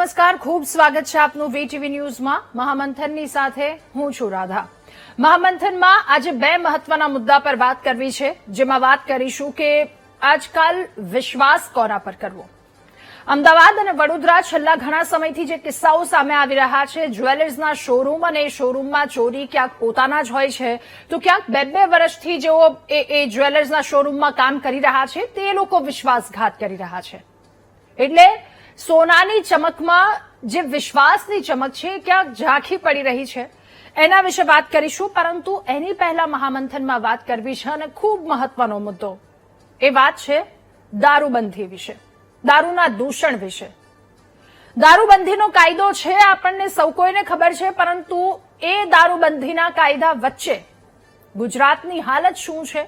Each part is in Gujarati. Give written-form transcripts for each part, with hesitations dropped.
નમસ્કાર, ખૂબ સ્વાગત છે આપનું વીટીવી ન્યૂઝમાં. મહામંથનની સાથે હું છું રાધા. મહામંથનમાં આજે બે મહત્વના મુદ્દા પર વાત કરવી છે, જેમાં વાત કરીશું કે આજકાલ વિશ્વાસ કોના પર કરવો. અમદાવાદ અને વડોદરા છેલ્લા ઘણા સમયથી જે કિસ્સાઓ સામે આવી રહ્યા છે, જ્વેલર્સના શોરૂમ અને શોરૂમમાં ચોરી ક્યાંક પોતાના જ હોય છે, તો ક્યાંક બે વર્ષથી જેઓ એ જ્વેલર્સના શોરૂમમાં કામ કરી રહ્યા છે તે લોકો વિશ્વાસઘાત કરી રહ્યા છે. એટલે સોનાની ચમકમાં જે વિશ્વાસની ચમક છે ક્યાંક ઝાંખી પડી રહી છે, એના વિશે વાત કરીશું. પરંતુ એની પહેલા મહામંથનમાં વાત કરવી છે અને ખૂબ મહત્વનો મુદ્દો એ વાત છે દારૂબંધી વિશે, દારૂના દૂષણ વિશે. દારૂબંધીનો કાયદો છે, આપણને સૌ કોઈને ખબર છે, પરંતુ એ દારૂબંધીના કાયદા વચ્ચે ગુજરાતની હાલત શું છે,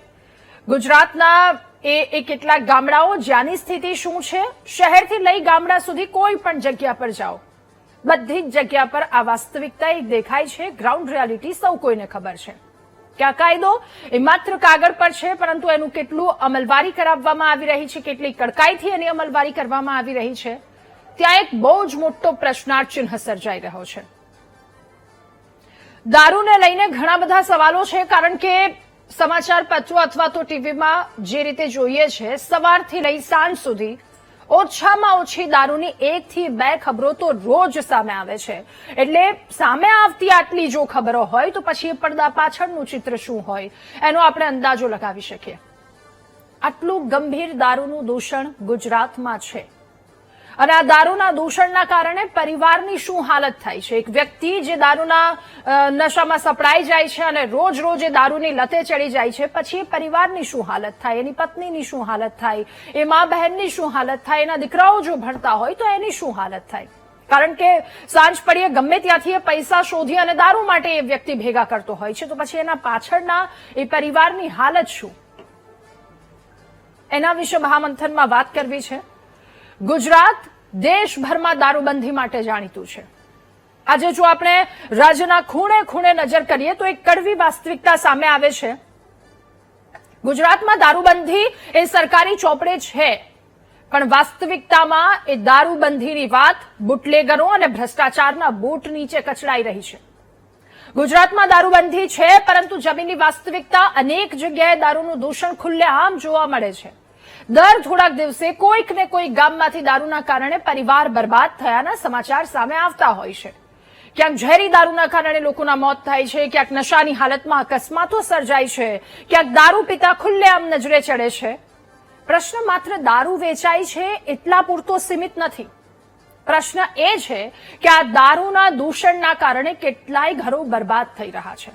ગુજરાતના એ કેટલાક ગામડાઓ જ્યાંની સ્થિતિ શું છે, શહેરથી લઈ ગામડા સુધી કોઈ પણ જગ્યા પર જાઓ, બધી જ જગ્યા પર આ વાસ્તવિકતા એક દેખાય છે. ગ્રાઉન્ડ રિયાલિટી સૌ કોઈને ખબર છે કે આ કાયદો એ માત્ર કાગળ પર છે, પરંતુ એનું કેટલું અમલવારી કરાવવામાં આવી રહી છે, કેટલી કડકાઈથી એની અમલવારી કરવામાં આવી રહી છે, ત્યાં એક બહુ જ મોટો પ્રશ્નાર્થ ચિહ્ન સર્જાઈ રહ્યો છે. દારૂને લઈને ઘણા બધા સવાલો છે, કારણ કે સમાચાર પત્રો અથવા તો ટીવીમાં જે રીતે જોઈએ છે, સવારથી લઈ સાંજ સુધી ઓછામાં ઓછી દારૂની 1 થી 2 ખબરો તો રોજ સામે આવે છે. એટલે સામે આવતી આટલી જો ખબરો હોય તો પછી પડદા પાછળનું ચિત્ર શું હોય એનો આપણે અંદાજો લગાવી શકીએ. આટલું ગંભીર દારૂનું દૂષણ ગુજરાતમાં છે અને આ દારૂના દૂષણના કારણે પરિવારની શું હાલત થાય છે. એક વ્યક્તિ જે દારૂના નશામાં સપડાઈ જાય છે અને રોજ રોજ એ દારૂની લતે ચડી જાય છે, પછી પરિવારની શું હાલત થાય, એની પત્નીની શું હાલત થાય, એ મા બહેનની શું હાલત થાય, એના દીકરાઓ જો ભણતા હોય તો એની શું હાલત થાય. કારણ કે સાંજ પડીએ ગમે ત્યાંથી એ પૈસા શોધી અને દારૂ માટે એ વ્યક્તિ ભેગા કરતો હોય છે, તો પછી એના પાછળના એ પરિવારની હાલત શું, એના વિશે મહામંથનમાં વાત કરવી છે. ગુજરાત દેશભરમાં દારૂબંધી માટે જાણીતું છે. આજે જો આપણે રાજ્યના ખૂણે ખૂણે નજર કરીએ તો એક કડવી વાસ્તવિકતા સામે આવે છે. ગુજરાતમાં દારૂબંધી એ સરકારી ચોપડે છે, પણ વાસ્તવિકતામાં એ દારૂબંધીની વાત બુટલેગરો અને ભ્રષ્ટાચારના બૂટ નીચે કચડાઈ રહી છે. ગુજરાતમાં દારૂબંધી છે, પરંતુ જમીનની વાસ્તવિકતા અનેક જગ્યાએ દારૂનું દૂષણ ખુલ્લેઆમ જોવા મળે છે. દર થોડાક દિવસે કોઈક ને કોઈક ગામમાંથી દારૂના કારણે પરિવાર બરબાદ થયાના સમાચાર સામે આવતા હોય છે. ક્યાંક ઝેરી દારૂના કારણે લોકોના મોત થાય છે, ક્યાંક નશાની હાલતમાં અકસ્માતો સર્જાય છે, ક્યાંક દારૂ પીતા ખુલ્લેઆમ નજરે ચડે છે. પ્રશ્ન માત્ર દારૂ વેચાય છે એટલા પૂરતો સીમિત નથી. પ્રશ્ન એ છે કે આ દારૂના દૂષણના કારણે કેટલાય ઘરો બરબાદ થઈ રહ્યા છે.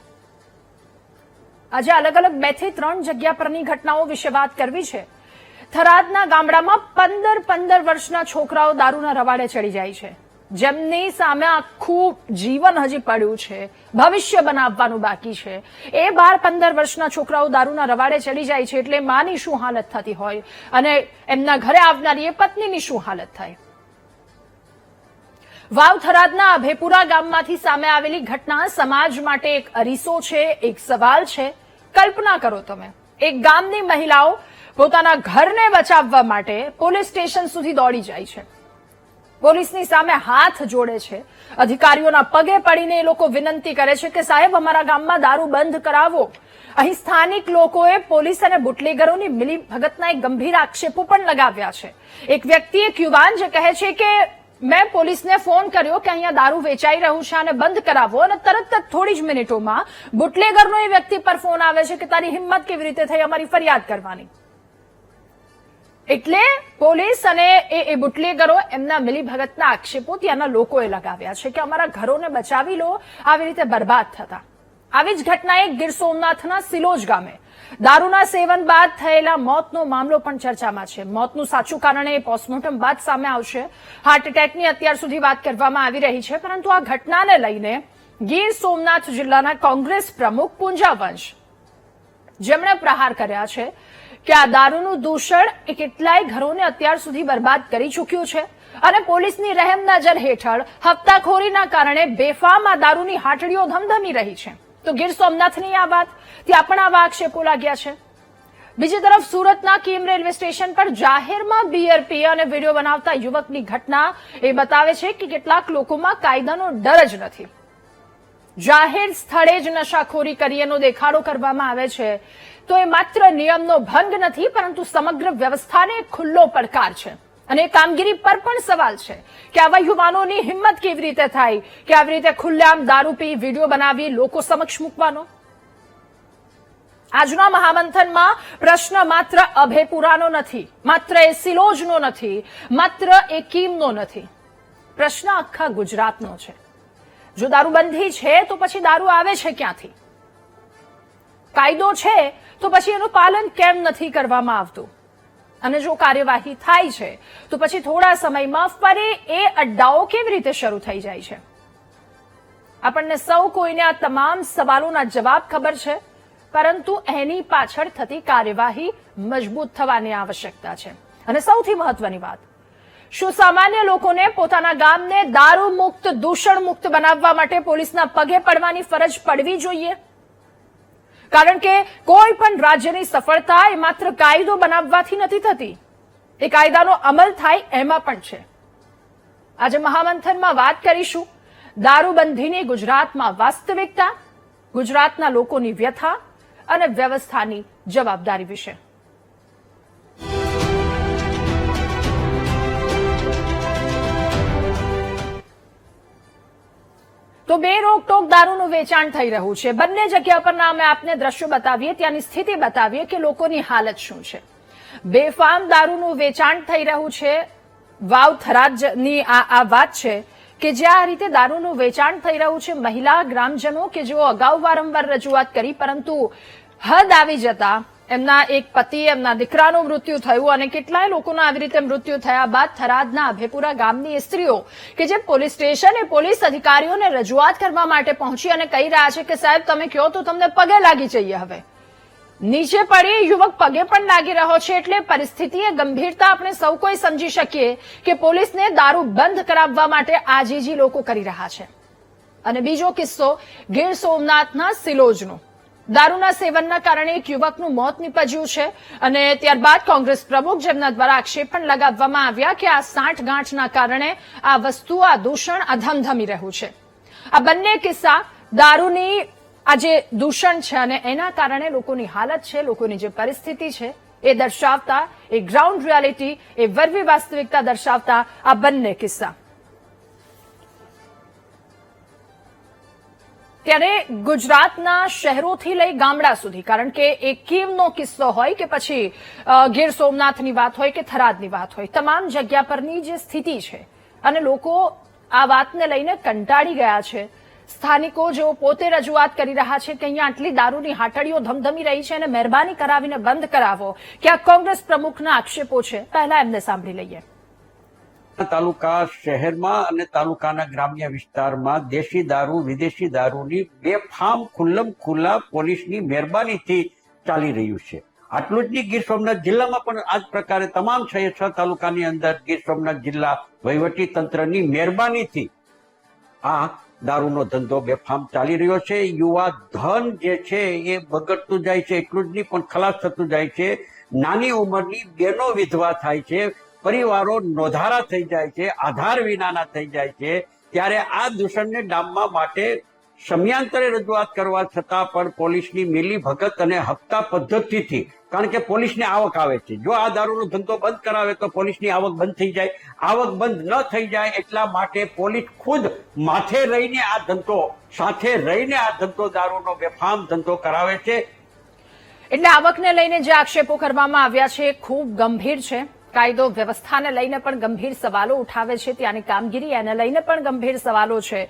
આજે અલગ અલગ 2 થી 3 જગ્યા પરની ઘટનાઓ વિશે વાત કરવી છે. થરાદના ગામડામાં 15 વર્ષના છોકરાઓ દારૂના રવાડે ચડી જાય છે, જેમની સામે આખું જીવન હજી પડ્યું છે, ભવિષ્ય બનાવવાનું બાકી છે. એ 12-15 વર્ષના છોકરાઓ દારૂના રવાડે ચડી જાય છે, એટલે માની શું હાલત થતી હોય અને એમના ઘરે આવનારી એ પત્નીની શું હાલત થાય. વાવ થરાદના અભેપુરા ગામમાંથી સામે આવેલી ઘટના સમાજ માટે એક અરીસો છે, એક સવાલ છે. કલ્પના કરો તમે, એક ગામની મહિલાઓ પોતાના ઘરને બચાવવા માટે પોલીસ સ્ટેશન સુધી દોડી જાય છે, પોલીસની સામે હાથ જોડે છે, અધિકારીઓના પગે પડીને એ લોકો વિનંતી કરે છે કે સાહેબ અમારા ગામમાં દારૂ બંધ કરાવો. અહીં સ્થાનિક લોકોએ પોલીસ અને બુટલેગરોની મિલીભગતના એક ગંભીર આક્ષેપો પણ લગાવ્યા છે. એક વ્યક્તિ, એક યુવાન જે કહે છે કે મેં પોલીસને ફોન કર્યો કે અહીંયા દારૂ વેચાઈ રહ્યું છે અને બંધ કરાવો, અને તરત જ થોડી જ મિનિટોમાં બુટલેગરનો એ વ્યક્તિ પર ફોન આવે છે કે તારી હિંમત કેવી રીતે થઈ અમારી ફરિયાદ કરવાની. એટલે પોલીસ અને એ બુટલેગરો એમના મિલીભગતના આક્ષેપો ત્યાંના લોકોએ લગાવ્યા છે કે અમારા ઘરોને બચાવી લો, આવી રીતે બરબાદ થતા. આવી જ ઘટના એક ગીર સોમનાથના સિલોજ ગામે દારૂના સેવન બાદ થયેલા મોતનો મામલો પણ ચર્ચામાં છે. મોતનું સાચું કારણ એ પોસ્ટમોર્ટમ બાદ સામે આવશે. હાર્ટ એટેકની અત્યાર સુધી વાત કરવામાં આવી રહી છે, પરંતુ આ ઘટનાને લઈને ગીર સોમનાથ જિલ્લાના કોંગ્રેસ પ્રમુખ પૂંજા વંશ, જેમણે પ્રહાર કર્યા છે કે આ દારૂનું દૂષણ એ કેટલાય ઘરોને અત્યાર સુધી બરબાદ કરી ચૂક્યું છે અને પોલીસની રહેમ નજર હેઠળ હપ્તાખોરીના કારણે બેફામ આ દારૂની હાટડીઓ ધમધમી રહી છે. તો ગીર સોમનાથની આ વાત, ત્યાં પણ આવા આક્ષેપો લાગ્યા છે. બીજી તરફ સુરતના કીમ રેલવે સ્ટેશન પર જાહેરમાં બિયર પી અને વિડીયો બનાવતા યુવકની ઘટના એ બતાવે છે કે કેટલાક લોકોમાં કાયદાનો ડર જ નથી. જાહેર સ્થળે જ નશાખોરી કરીએનો દેખાડો કરવામાં આવે છે તો એ માત્ર નિયમનો ભંગ નથી, પરંતુ સમગ્ર વ્યવસ્થાને ખુલ્લો પડકાર છે. અને કામગીરી પર પણ સવાલ છે કે આવા યુવાનોની હિંમત કેવી રીતે થાય કે આવી રીતે ખુલ્લેઆમ દારૂ પી વિડીયો બનાવી લોકો સમક્ષ મૂકવાનો. આજના મહામંથનમાં પ્રશ્ન માત્ર અભેપુરાનો નથી, માત્ર એ સિલોજનો નથી, માત્ર એ કીમનો નથી. પ્રશ્ન આખા ગુજરાતનો છે. જો દારૂબંધી છે તો પછી દારૂ આવે છે ક્યાંથી? કાયદો છે તો પછી એનું પાલન કેમ નથી કરવામાં આવતું? અને જો કાર્યવાહી થાય છે તો પછી થોડા સમયમાં ફરી એ અડ્ડાઓ કેવી રીતે શરૂ થઈ જાય છે? આપણને સૌ કોઈને આ તમામ સવાલોના જવાબ ખબર છે, પરંતુ એની પાછળ થતી કાર્યવાહી મજબૂત થવાની આવશ્યકતા છે. અને સૌથી મહત્વની વાત, શું સામાન્ય લોકોને પોતાના ગામને દારૂ મુક્ત, દૂષણ મુક્ત બનાવવા માટે પોલીસના પગે પડવાની ફરજ પડવી જોઈએ? કારણ કે કોઈ પણ રાજ્યની સફળતા એ માત્ર કાયદો બનાવવાથી નથી થતી, એ કાયદાનો અમલ થાય એમાં પણ છે. આજે મહામંથનમાં વાત કરીશું દારૂબંધીની ગુજરાતમાં વાસ્તવિકતા, ગુજરાતના લોકોની વ્યથા અને વ્યવસ્થાની જવાબદારી વિશે. તો બે રોકટોક દારૂનું વેચાણ થઈ રહ્યું છે. બંને જગ્યા પરના અમે આપને દ્રશ્યો બતાવીએ, ત્યાંની સ્થિતિ બતાવીએ કે લોકોની હાલત શું છે. બેફામ દારૂનું વેચાણ થઈ રહ્યું છે. વાવ થરાદની આ વાત છે કે જ્યાં આ રીતે દારૂનું વેચાણ થઈ રહ્યું છે. મહિલા ગ્રામજનો કે જેઓ અગાઉ વારંવાર રજૂઆત કરી, પરંતુ હદ આવી જતા એમના એક પતિ, એમના દીકરાનું મૃત્યુ થયું અને કેટલાય લોકોના આવી રીતે મૃત્યુ થયા બાદ થરાદના અભેપુરા ગામની સ્ત્રીઓ કે જે પોલીસ સ્ટેશન પોલીસ અધિકારીઓને રજૂઆત કરવા માટે પહોંચી અને કહી રહ્યા છે કે સાહેબ તમે કહો તો તમને પગે લાગી જઈએ. હવે નીચે પડી યુવક પગે પણ લાગી રહ્યો છે. એટલે પરિસ્થિતિએ ગંભીરતા આપણે સૌ કોઈ સમજી શકીએ કે પોલીસને દારૂ બંધ કરાવવા માટે આજીજી લોકો કરી રહ્યા છે. અને બીજો કિસ્સો ગીર સોમનાથના સિલોજનો. દારૂના સેવનના કારણે એક યુવકનું મોત નીપજ્યું છે અને ત્યારબાદ કોંગ્રેસ પ્રમુખ જેમના દ્વારા આક્ષેપ પણ લગાવવામાં આવ્યા કે આ સાંઠગાંઠના કારણે આ વસ્તુ, આ દૂષણ ધમધમી રહ્યું છે. આ બંને કિસ્સા દારૂની આ જે દૂષણ છે અને એના કારણે લોકોની હાલત છે, લોકોની જે પરિસ્થિતિ છે એ દર્શાવતા, એ ગ્રાઉન્ડ રિયાલિટી, એ વરવી વાસ્તવિકતા દર્શાવતા આ બંને કિસ્સા. ત્યારે ગુજરાતના શહેરોથી લઈ ગામડા સુધી, કારણ કે એ કીમનો કિસ્સો હોય કે પછી ગીર સોમનાથની વાત હોય કે થરાદની વાત હોય, તમામ જગ્યા પરની જે સ્થિતિ છે અને લોકો આ વાતને લઈને કંટાળી ગયા છે. સ્થાનિકો જેઓ પોતે રજૂઆત કરી રહ્યા છે કે અહીંયા આટલી દારૂની હાટડીઓ ધમધમી રહી છે અને મહેરબાની કરાવીને બંધ કરાવો, કે આ કોંગ્રેસ પ્રમુખના આક્ષેપો છે. પહેલા એમને સાંભળી લઈએ. તાલુકા શહેરમાં અને તાલુકાના ગ્રામ્ય વિસ્તારમાં દેશી દારૂ, વિદેશી દારૂની બેફામ ખુલ્લમ ખુલ્લા પોલીસની મહેરબાનીથી ચાલી રહ્યું છે. આટલું જ નહીં, ગીર સોમનાથ જિલ્લામાં પણ આ જ પ્રકારે તમામ 6 તાલુકાની અંદર ગીર સોમનાથ જિલ્લા વહીવટી તંત્રની મહેરબાનીથી આ દારૂનો ધંધો બેફામ ચાલી રહ્યો છે. યુવા ધન જે છે એ બગડતું જાય છે. એટલું જ નહીં પણ ખલાસ થતું જાય છે. નાની ઉંમરની બહેનો વિધવા થાય છે, પરિવારો નોંધારા થઈ જાય છે, આધાર વિનાના થઈ જાય છે. ત્યારે આ દૂષણને ડામવા માટે સમયાંતરે રજૂઆત કરવા છતાં પણ પોલીસની મિલી ભગત અને હપ્તા પદ્ધતિથી, કારણ કે પોલીસને આવક આવે છે, જો આ દારૂનો ધંધો બંધ કરાવે તો પોલીસની આવક બંધ થઈ જાય. આવક બંધ ન થઈ જાય એટલા માટે પોલીસ ખુદ માથે રહીને આ ધંધો, સાથે રહીને આ ધંધો, દારૂનો બેફામ ધંધો કરાવે છે. એટલે આવકને લઈને જે આક્ષેપો કરવામાં આવ્યા છે એ ખૂબ ગંભીર છે. કાયદો વ્યવસ્થાને લઈને પણ ગંભીર સવાલો ઉઠાવે છે. ત્યાંની કામગીરી એને લઈને પણ ગંભીર સવાલો છે.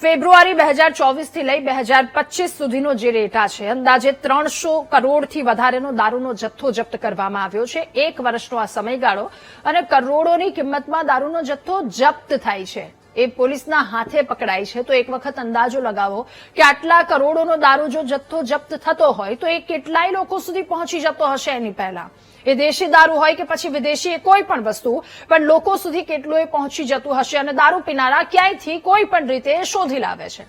ફેબ્રુઆરી 2024 થી લઈ 2025 સુધીનો જે ડેટા છે, અંદાજે 300 કરોડથી વધારેનો દારૂનો જથ્થો જપ્ત કરવામાં આવ્યો છે. 1 વર્ષનો આ સમયગાળો અને કરોડોની કિંમતમાં દારૂનો જથ્થો જપ્ત થાય છે. એ પોલીસના હાથે પકડાય છે. તો એક વખત અંદાજો લગાવો કે આટલા કરોડોનો દારૂ જો જથ્થો જપ્ત થતો હોય તો એ કેટલાય લોકો સુધી પહોંચી જતો હશે. એની પહેલા એ દેશી દારૂ હોય કે પછી વિદેશી, કોઈ પણ વસ્તુ પણ લોકો સુધી કેટલું એ પહોંચી જતું હશે અને દારૂ પીનારા ક્યાંયથી કોઈ પણ રીતે શોધી લાવે છે.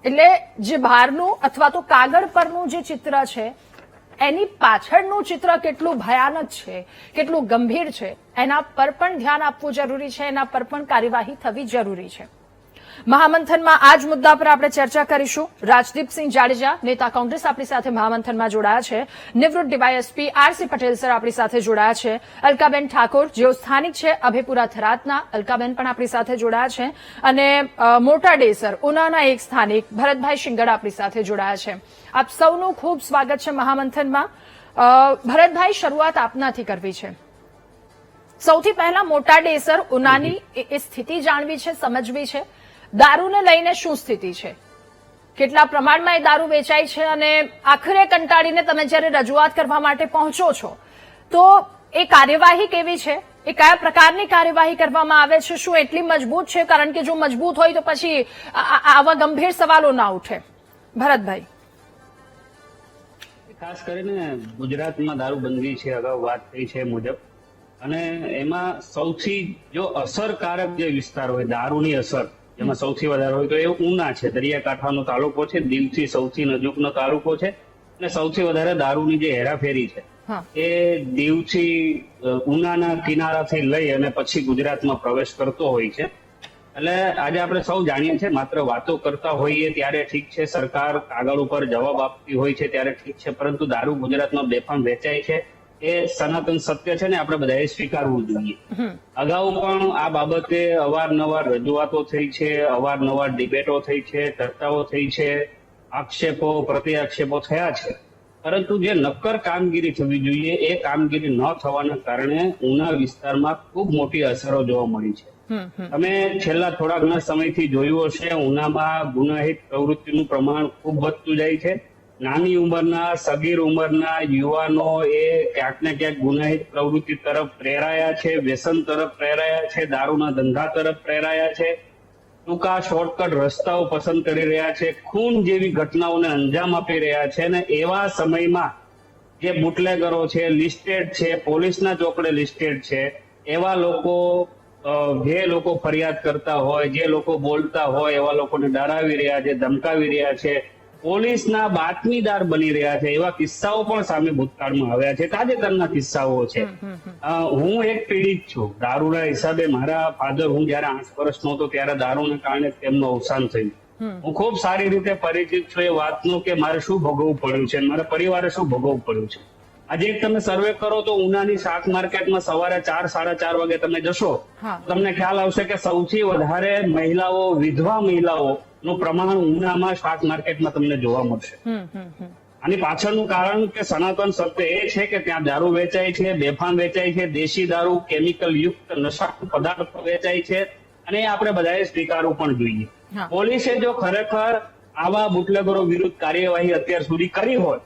એટલે જે બહારનું અથવા તો કાગળ પરનું જે ચિત્ર છે એની પાછળનું ચિત્ર કેટલું ભયાનક છે, કેટલું ગંભીર છે, એના પર પણ ધ્યાન આપવું જરૂરી છે, એના પર પણ કાર્યવાહી થવી જરૂરી છે. મહામંથનમાં આ જ મુદ્દા પર આપણે ચર્ચા કરીશું. રાજદીપસિંહ જાડેજા, નેતા કોંગ્રેસ, આપણી સાથે મહામંથનમાં જોડાયા છે. નિવૃત્ત ડીવાયએસપી આરસી પટેલ સર આપણી સાથે જોડાયા છે. અલકાબેન ઠાકોર, જેઓ સ્થાનિક છે અભેપુરા થરાદના, અલકાબેન પણ આપણી સાથે જોડાયા છે. અને મોટા ડેસર ઉનાના એક સ્થાનિક ભરતભાઈ શિંગડ આપણી સાથે જોડાયા છે. આપ સૌનું ખૂબ સ્વાગત છે મહામંથનમાં. ભરતભાઈ, શરૂઆત આપનાથી કરવી છે. સૌથી પહેલા મોટા ડેસર ઉનાની એ સ્થિતિ જાણવી છે, સમજવી છે. દારૂને લઈને શું સ્થિતિ છે, કેટલા પ્રમાણમાં એ દારૂ વેચાય છે, અને આખરે કંટાળીને તમે જ્યારે રજૂઆત કરવા માટે પહોંચો છો તો એ કાર્યવાહી કેવી છે, એ કયા પ્રકારની કાર્યવાહી કરવામાં આવે છે, શું એટલી મજબૂત છે? કારણ કે જો મજબૂત હોય તો પછી આવા ગંભીર સવાલો ના ઉઠે. ભરતભાઈ, ખાસ કરીને ગુજરાતમાં દારૂબંધી છે, અગાઉ વાત થઈ છે મુજબ, અને એમાં સૌથી જો અસરકારક જે વિસ્તાર હોય દારૂની અસર એમાં સૌથી વધારે હોય તો એ ઉના છે. દરિયાકાંઠાનો તાલુકો છે, દિલથી સૌથી નજીકનો તાલુકો છે, અને સૌથી વધારે દારૂની જે હેરાફેરી છે એ દીવથી ઉનાના કિનારાથી લઈ અને પછી ગુજરાતમાં પ્રવેશ કરતો હોય છે. એટલે આજે આપણે સૌ જાણીએ છીએ, માત્ર વાતો કરતા હોઈએ ત્યારે ઠીક છે, સરકાર કાગળ ઉપર જવાબ આપતી હોય છે ત્યારે ઠીક છે, પરંતુ દારૂ ગુજરાતમાં બેફામ વેચાય છે એ સનાતન સત્ય છે ને આપણે બધાએ સ્વીકારવું જોઈએ. અગાઉ પણ આ બાબતે અવારનવાર રજૂઆતો થઈ છે, અવારનવાર ડિબેટો થઈ છે, ચર્ચાઓ થઈ છે, આક્ષેપો પ્રત્યાક્ષેપો થયા છે, પરંતુ જે નક્કર કામગીરી થવી જોઈએ એ કામગીરી ન થવાના કારણે ઉના વિસ્તારમાં ખૂબ મોટી અસરો જોવા મળી છે. તમે છેલ્લા થોડા ઘણા સમયથી જોયું હશે, ઉનામાં ગુનાહિત પ્રવૃત્તિનું પ્રમાણ ખૂબ વધતું જાય છે. નાની ઉંમરના, સગીર ઉંમરના યુવાનો એ ક્યાંક ને ક્યાંક ગુનાહિત પ્રવૃત્તિ તરફ પ્રેરાયા છે, વ્યસન તરફ પ્રેરાયા છે, દારૂના ધંધા તરફ પ્રેરાયા છે, ટૂંકા શોર્ટકટ રસ્તાઓ પસંદ કરી રહ્યા છે, ખૂન જેવી ઘટનાઓને અંજામ આપી રહ્યા છે. અને એવા સમયમાં જે બુટલેગરો છે, લિસ્ટેડ છે, પોલીસના ચોપડે લિસ્ટેડ છે, એવા લોકો જે લોકો ફરિયાદ કરતા હોય, જે લોકો બોલતા હોય એવા લોકોને ડરાવી રહ્યા છે, ધમકાવી રહ્યા છે, પોલીસના બાતમીદાર બની રહ્યા છે, એવા કિસ્સાઓ પણ સામે ભૂતકાળમાં આવ્યા છે. તાજેતરના કિસ્સાઓ છે. હું એક પીડિત છું દારૂના હિસાબે. મારા ફાધર, હું જયારે 8 વર્ષનો હતો ત્યારે દારૂના કારણે તેમનું અવસાન થયું. હું ખૂબ સારી રીતે પરિચિત છું એ વાતનો કે મારે શું ભોગવવું પડ્યું છે, મારા પરિવારે શું ભોગવવું પડ્યું છે. આજે એક તમે સર્વે કરો તો ઉનાની શાક માર્કેટમાં સવારે 4, 4:30 વાગે તમે જશો, તમને ખ્યાલ આવશે કે સૌથી વધારે મહિલાઓ, વિધવા મહિલાઓ નું પ્રમાણ ઉનામાં શાક માર્કેટમાં તમને જોવા મળશે. આની પાછળનું કારણ કે સનાતન સત્ય એ છે કે ત્યાં દારૂ વેચાય છે, બેફામ વેચાય છે, દેશી દારૂ, કેમિકલ યુક્ત નશા પદાર્થો વેચાય છે, અને એ આપણે બધાએ સ્વીકારવું પણ જોઈએ. પોલીસે જો ખરેખર આવા બુટલેગરો વિરુદ્ધ કાર્યવાહી અત્યાર સુધી કરી હોત,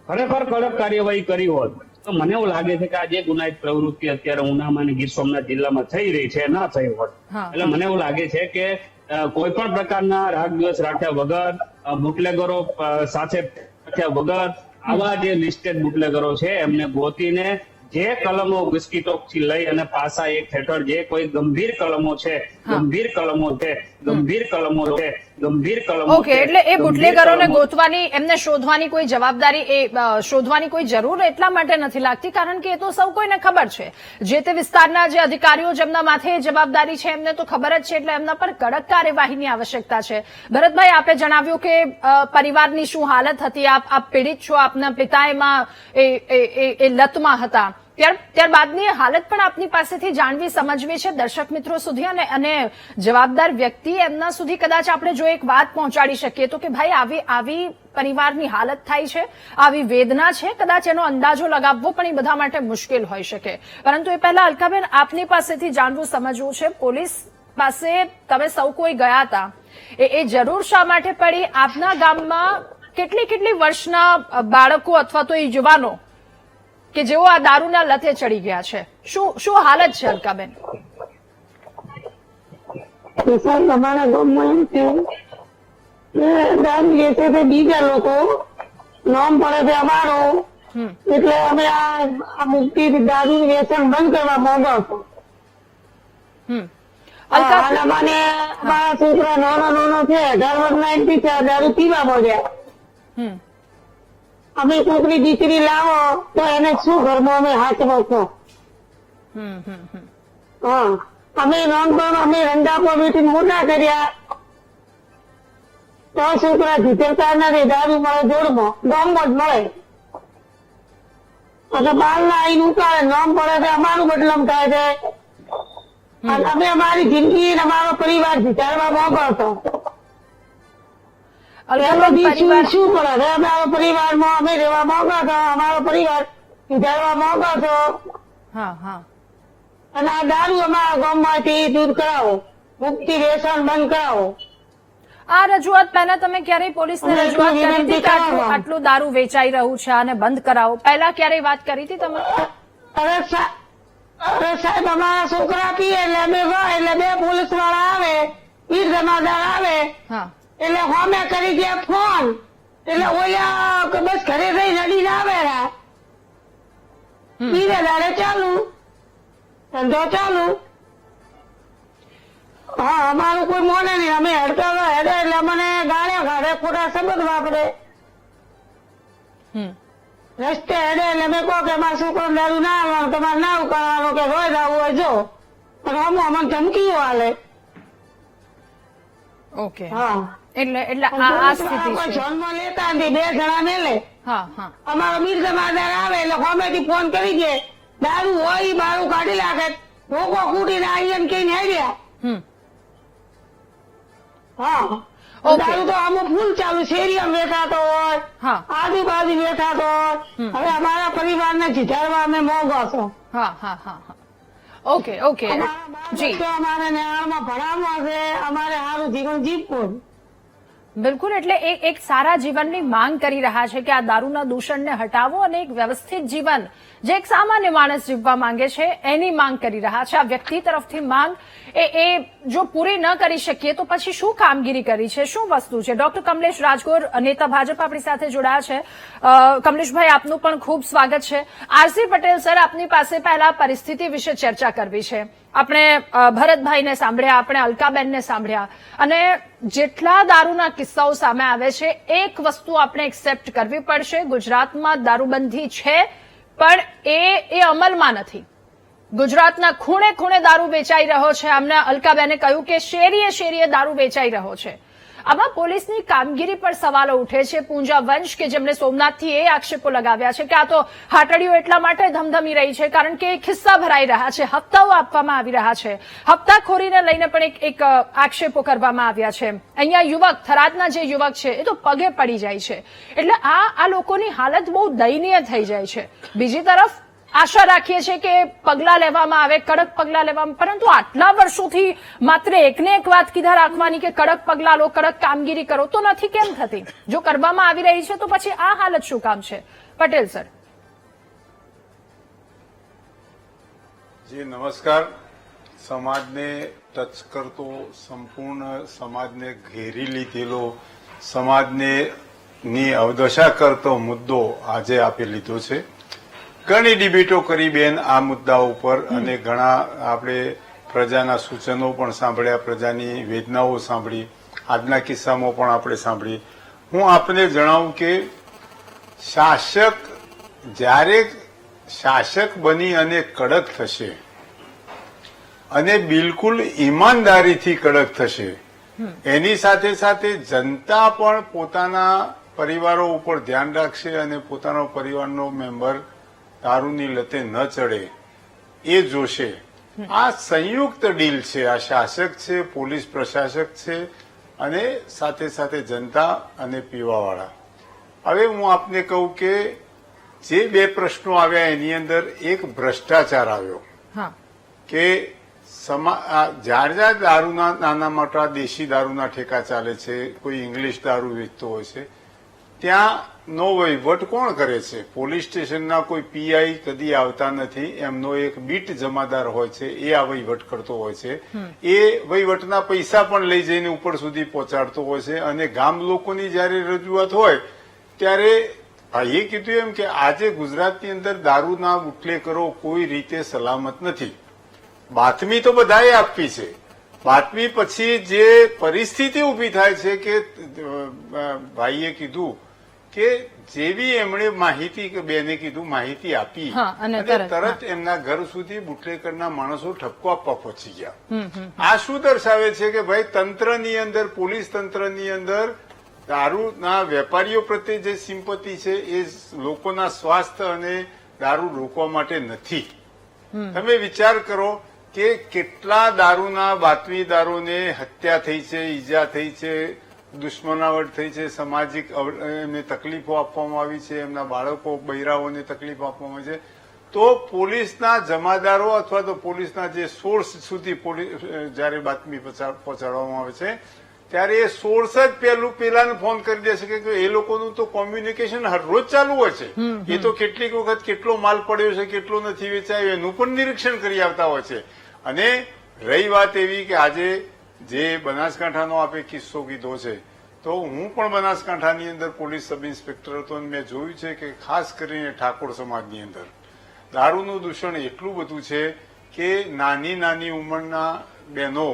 ખરેખર કડક કાર્યવાહી કરી હોત, તો મને એવું લાગે છે કે આ જે ગુનાહિત પ્રવૃત્તિ અત્યારે ઉનામાં અને ગીર સોમનાથ જિલ્લામાં થઈ રહી છે ના થઈ હોત. એટલે મને એવું લાગે છે કે કોઈ પણ પ્રકારના રાગ દિવસ રાખ્યા વગર, બુટલેગરો સાથે રાખ્યા વગર, આવા જે લિસ્ટેડ બુટલેગરો છે એમને ગોતીને જે કલમો બિસ્કીટોથી લઈ અને પાસા એક હેઠળ જે કોઈ ગંભીર કલમો છે, ઓકે, એટલે એ બુટલેગરોને ગોતવાની, એમને શોધવાની કોઈ જવાબદારી, શોધવાની કોઈ જરૂર એટલા માટે નથી લાગતી કારણ કે એ તો સૌ કોઈને ખબર છે. જે તે વિસ્તારના જે અધિકારીઓ જેમના માથે જવાબદારી છે એમને તો ખબર જ છે, એટલે એમના પર કડક કાર્યવાહીની આવશ્યકતા છે. ભરતભાઈ, આપે જણાવ્યું કે પરિવારની શું હાલત હતી, આપ પીડિત છો, આપના પિતા એમાં એ લતમાં હતા, ત્યારબાદની હાલત પણ આપની પાસેથી જાણવી, સમજવી છે દર્શક મિત્રો સુધી, અને જવાબદાર વ્યક્તિ એમના સુધી કદાચ આપણે જો એક વાત પહોંચાડી શકીએ તો કે ભાઈ આવી પરિવારની હાલત થાય છે, આવી વેદના છે, કદાચ એનો અંદાજો લગાવવો પણ એ બધા માટે મુશ્કેલ હોઈ શકે. પરંતુ એ પહેલા અલકાબેન, આપની પાસેથી જાણવું, સમજવું છે, પોલીસ પાસે તમે સૌ કોઈ ગયા હતા, એ જરૂર શા માટે પડી? આપના ગામમાં કેટલી વર્ષના બાળકો અથવા તો એ યુવાનો કે જેઓ આ દારૂના લતે ચડી ગયા છે, શું હાલત છે અલકાબેન? અમારા ગામમાં એમ છે કે દારૂ વેચે છે બીજા લોકો, નામ પડે છે અમારો, એટલે અમે આ મુક્તિ દારૂ વેચાણ બંધ કરવા માંગો છો. અને મને મારા છોકરા નાનો છે, 18 વર્ષના એક બી દારૂ પીવા મળ્યા. અમે કોકની દીકરી લાવો તો એને શું ઘરમાં અમે હાથમાં છો. હા, અમે નાનપણ અમે રંડાપો મીઠી મોટા કર્યા તો છોકરા જીતરતા નથી. દારૂ મળે જોડમાં ગામમાં જ મળે અને બાર ના આઈને ઉતારે નામ પડે છે અમારું બદલામ થાય છે. અને અમે અમારી જિંદગી અને અમારો પરિવાર જીતાડવા માંગો છો. શું પડે છે અમારો પરિવારમાં અમે રહેવા માંગો છો. અમારો પરિવાર જીતાડવા માંગો છો. અને આ દારૂ અમારા ગામમાંથી દૂર કરાવો. મુક્તિ વ્યસન બંધ કરાવો. આ રજૂઆત પહેલા તમે ક્યારેય પોલીસને રજૂઆત કરી હતી કે આટલું દારૂ વેચાઈ રહ્યું છે અને બંધ કરાવો? પહેલા ક્યારેય વાત કરી હતી તમે? અરે સાહેબ, અમારા છોકરા પીએ એટલે અમે એટલે 2 પોલીસ વાળા આવે, વીર જમાદાર આવે એટલે અમે કરી દે ફોન એટલે ઓલા બસ ઘરે રહી નડીને આવે પીરે દાડે ચાલુ ધંધો ચાલુ. હા, અમારું કોઈ મોને નહીં. અમે હેડતા હેડે એટલે મને ગાળે કાઢે, ખોટા શબ્દ વાપરે. રસ્તે હેડે એટલે મેં કહો કે અમારા છોકરો દારૂ ના આવવાનું, તમારે ના ઉકાળવાનું કે રોજ આવવું હોય જો. પણ અમુક અમને ધમકીઓ હાલે. ઓકે. હા, એટલે આ સ્થિતિ છે. જન્મ લેતા નથી, 2 જણા ને લે. અમારો મીર જમાદાર આવે એટલે ગમેથી ફોન કરી દે. દારૂ હોય બારું કાઢી નાખે. લોકો કૂટીને આવીને કઈ હેડ્યા. હા, દારૂ તો અમુક ફૂલ ચાલુ શેરીમાં વેચાતો હોય, આજુબાજુ વેચાતો હોય. હવે અમારા પરિવારને જીતાડવા અમે મોંઘો છો. ઓકે જી, અમારે ન્યાયમાં ભણાવવા છે, અમારે સારું જીવન જીવવું. બિલકુલ. એટલે એક સારા જીવનની માંગ કરી રહ્યા છે કે આ દારૂના દૂષણને હટાવો અને એક વ્યવસ્થિત જીવન જે એક સામાન્ય માણસ જીવવા માંગે છે એની માંગ કરી રહ્યા છે. આ વ્યક્તિ તરફથી માંગ એ જો પૂરી ન કરી શકીએ તો પછી શું કામગીરી કરી છે, શું વસ્તુ છે? ડોક્ટર કમલેશ રાજગોર, નેતા ભાજપ, આપણી સાથે જોડાયા છે. કમલેશભાઈ, આપનું પણ ખૂબ સ્વાગત છે. આરસી પટેલ સર, આપની પાસે પહેલા પરિસ્થિતિ વિશે ચર્ચા કરવી છે. આપણે ભરતભાઈને સાંભળ્યા, આપણે અલકાબેનને સાંભળ્યા અને જેટલા દારૂના કિસ્સાઓ સામે આવે છે એક વસ્તુ આપણે એક્સેપ્ટ કરવી પડશે. ગુજરાતમાં દારૂબંધી છે પણ એ અમલમાં નથી. ગુજરાતના ખૂણે ખૂણે દારૂ વેચાઈ રહ્યો છે. અમને અલકાબેને કહ્યું કે શેરીએ શેરીએ દારૂ વેચાઈ રહ્યો છે. આમાં પોલીસની કામગીરી પર સવાલો ઉઠે છે. પૂંજા વંશ કે જેમણે સોમનાથથી એ આક્ષેપો લગાવ્યા છે કે આ તો હાટડીઓ એટલા માટે ધમધમી રહી છે કારણ કે ખિસ્સા ભરાઈ રહ્યા છે, હપ્તાઓ આપવામાં આવી રહ્યા છે. હપ્તાખોરીને લઈને પણ એક આક્ષેપો કરવામાં આવ્યા છે. અહીંયા યુવક, થરાદના જે યુવક છે એ તો પગે પડી જાય છે. એટલે આ લોકોની હાલત બહુ દયનીય થઈ જાય છે. બીજી તરફ આશા રાખીએ છીએ કે પગલાં લેવામાં આવે, કડક પગલાં લેવામાં, પરંતુ આટલા વર્ષોથી માત્ર એકને એક વાત કીધા રાખવાની કે કડક પગલાં લો, કડક કામગીરી કરો તો નથી કેમ થતી? જો કરવામાં આવી રહી છે તો પછી આ હાલત શું કામ છે? પટેલ સર. જી નમસ્કાર. સમાજને ટચ કરતો, સંપૂર્ણ સમાજને ઘેરી લીધેલો, સમાજને ની અવદશા કરતો મુદ્દો આજે આપી લીધો છે. ઘણી ડિબેટો કરી બેન આ મુદ્દા ઉપર અને ઘણા આપણે પ્રજાના સૂચનો પણ સાંભળ્યા, પ્રજાની વેદનાઓ સાંભળી, આજના કિસ્સામાં પણ આપણે સાંભળી. હું આપને જણાવું કે જ્યારે શાસક બની અને કડક થશે અને બિલકુલ ઈમાનદારીથી કડક થશે, એની સાથે સાથે જનતા પણ પોતાના પરિવારો ઉપર ધ્યાન રાખશે અને પોતાનો પરિવારનો મેમ્બર દારૂની લતે ન ચડે એ જોશે. આ સંયુક્ત ડીલ છે. આ શાસક છે, પોલીસ પ્રશાસક છે અને સાથે સાથે જનતા અને પીવાવાળા. હવે હું આપને કહું કે જે 2 પ્રશ્નો આવ્યા એની અંદર એક ભ્રષ્ટાચાર આવ્યો કે જ્યાં દારૂના નાના મોટા દેશી દારૂના ઠેકા ચાલે છે, કોઈ ઇંગ્લિશ દારૂ વેચતો હોય છે, ત્યાં નો વહીવટ કોણ કરે છે? પોલીસ સ્ટેશનના કોઈ પીઆઈ કદી આવતા નથી. એમનો એક બીટ જમાદાર હોય છે, એ આ વહીવટ કરતો હોય છે. એ વહીવટના પૈસા પણ લઈ જઈને ઉપર સુધી પહોંચાડતો હોય છે. અને ગામ લોકોની જયારે રજૂઆત હોય ત્યારે ભાઈએ કીધું એમ કે આજે ગુજરાતની અંદર દારૂના બુટલેકરો કોઈ રીતે સલામત નથી. બાતમી તો બધાએ આપી છે. બાતમી પછી જે પરિસ્થિતિ ઉભી થાય છે કે ભાઈએ કીધું કે જેવી એમણે માહિતી કે બેને કીધું માહિતી આપી હા, અને તરત એમના ઘર સુધી બુટલેકરના માણસો ઠપકો આપવા પહોંચી ગયા. આ શું દર્શાવે છે કે ભાઈ તંત્રની અંદર, પોલીસ તંત્રની અંદર દારૂના વેપારીઓ પ્રત્યે જે સિમ્પતિ છે એ લોકોના સ્વાસ્થ્ય અને દારૂ રોકવા માટે નથી. તમે વિચાર કરો કે કેટલા દારૂના બાતમીદારોને હત્યા થઈ છે, ઈજા થઈ છે, દુશ્મનાવટ થઈ છે, સામાજિક એમને તકલીફો આપવામાં આવી છે, એમના બાળકો બૈરાઓને તકલીફ આપવામાં આવી છે. તો પોલીસના જમાદારો અથવા તો પોલીસના જે સોર્સ સુધી જયારે બાતમી પહોંચાડવામાં આવે છે ત્યારે એ સોર્સ જ પેલાને ફોન કરી દેશે કે એ લોકોનું તો કોમ્યુનિકેશન હરરોજ ચાલુ હોય છે. એ તો કેટલીક વખત કેટલો માલ પડ્યો છે, કેટલો નથી વેચાયો એનું પણ નિરીક્ષણ કરી આવતા હોય છે. અને રહી વાત એવી કે આજે જે બનાસકાંઠાનો આપે કિસ્સો કીધો છે, તો હું પણ બનાસકાંઠાની અંદર પોલીસ સબ ઇન્સ્પેક્ટર હતો અને મેં જોયું છે કે ખાસ કરીને ઠાકોર સમાજની અંદર દારૂનું દૂષણ એટલું બધું છે કે નાની નાની ઉંમરના બહેનો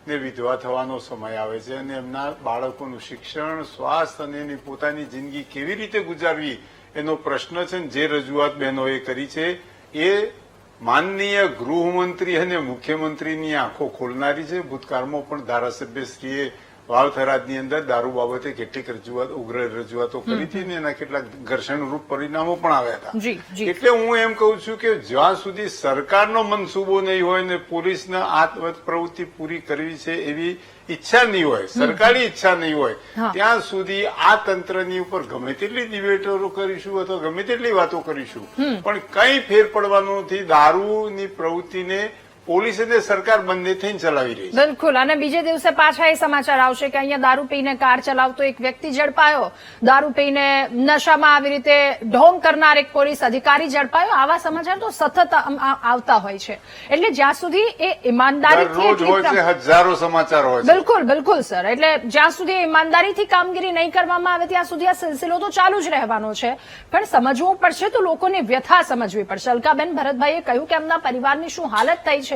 ને વિધવા થવાનો સમય આવે છે અને એમના બાળકોનું શિક્ષણ, સ્વાસ્થ્ય અને એની પોતાની જિંદગી કેવી રીતે ગુજારવી એનો પ્રશ્ન છે. જે રજૂઆત બહેનોએ કરી છે એ માનનીય ગૃહમંત્રી અને મુખ્યમંત્રીની આંખો ખોલનારી છે. ભૂતકાળમાં પણ ધારાસભ્યશ્રીએ વાવથરાદની અંદર દારૂ બાબતે કેટલીક ઉગ્ર રજૂઆતો કરી હતી અને એના કેટલાક ઘર્ષણરૂપ પરિણામો પણ આવ્યા હતા. એટલે હું એમ કહું છું કે જ્યાં સુધી સરકારનો મનસૂબો નહીં હોય ને પોલીસને આ પ્રવૃત્તિ પૂરી કરવી છે એવી ઈચ્છા નહીં હોય, સરકારી ઈચ્છા નહીં હોય, ત્યાં સુધી આ તંત્રની ઉપર ગમે તેટલી ડિબેટો કરીશું અથવા ગમે તેટલી વાતો કરીશું પણ કંઈ ફેર પડવાનો નથી. દારૂની પ્રવૃત્તિને પોલીસ અને સરકાર બંને થઈને ચલાવી રહી છે. બિલકુલ. અને બીજે દિવસે પાછા એ સમાચાર આવશે કે અહીંયા દારૂ પીને કાર ચલાવતો એક વ્યક્તિ ઝડપાયો, દારૂ પીને નશામાં આવી રીતે ઢોંગ કરનાર એક પોલીસ અધિકારી ઝડપાયો. આવા સમાચાર તો સતત આવતા હોય છે. એટલે જ્યાં સુધી એ ઈમાનદારીથી હજારો સમાચાર હોય છે. બિલકુલ બિલકુલ સર. એટલે જ્યાં સુધી ઈમાનદારીથી કામગીરી નહીં કરવામાં આવે ત્યાં સુધી આ સિલસિલો તો ચાલુ જ રહેવાનો છે. પણ સમજવું પડશે તો લોકોની વ્યથા સમજવી પડશે. અલકાબેન ભરતભાઈએ કહ્યું કે એમના પરિવારની શું હાલત થઈ છે.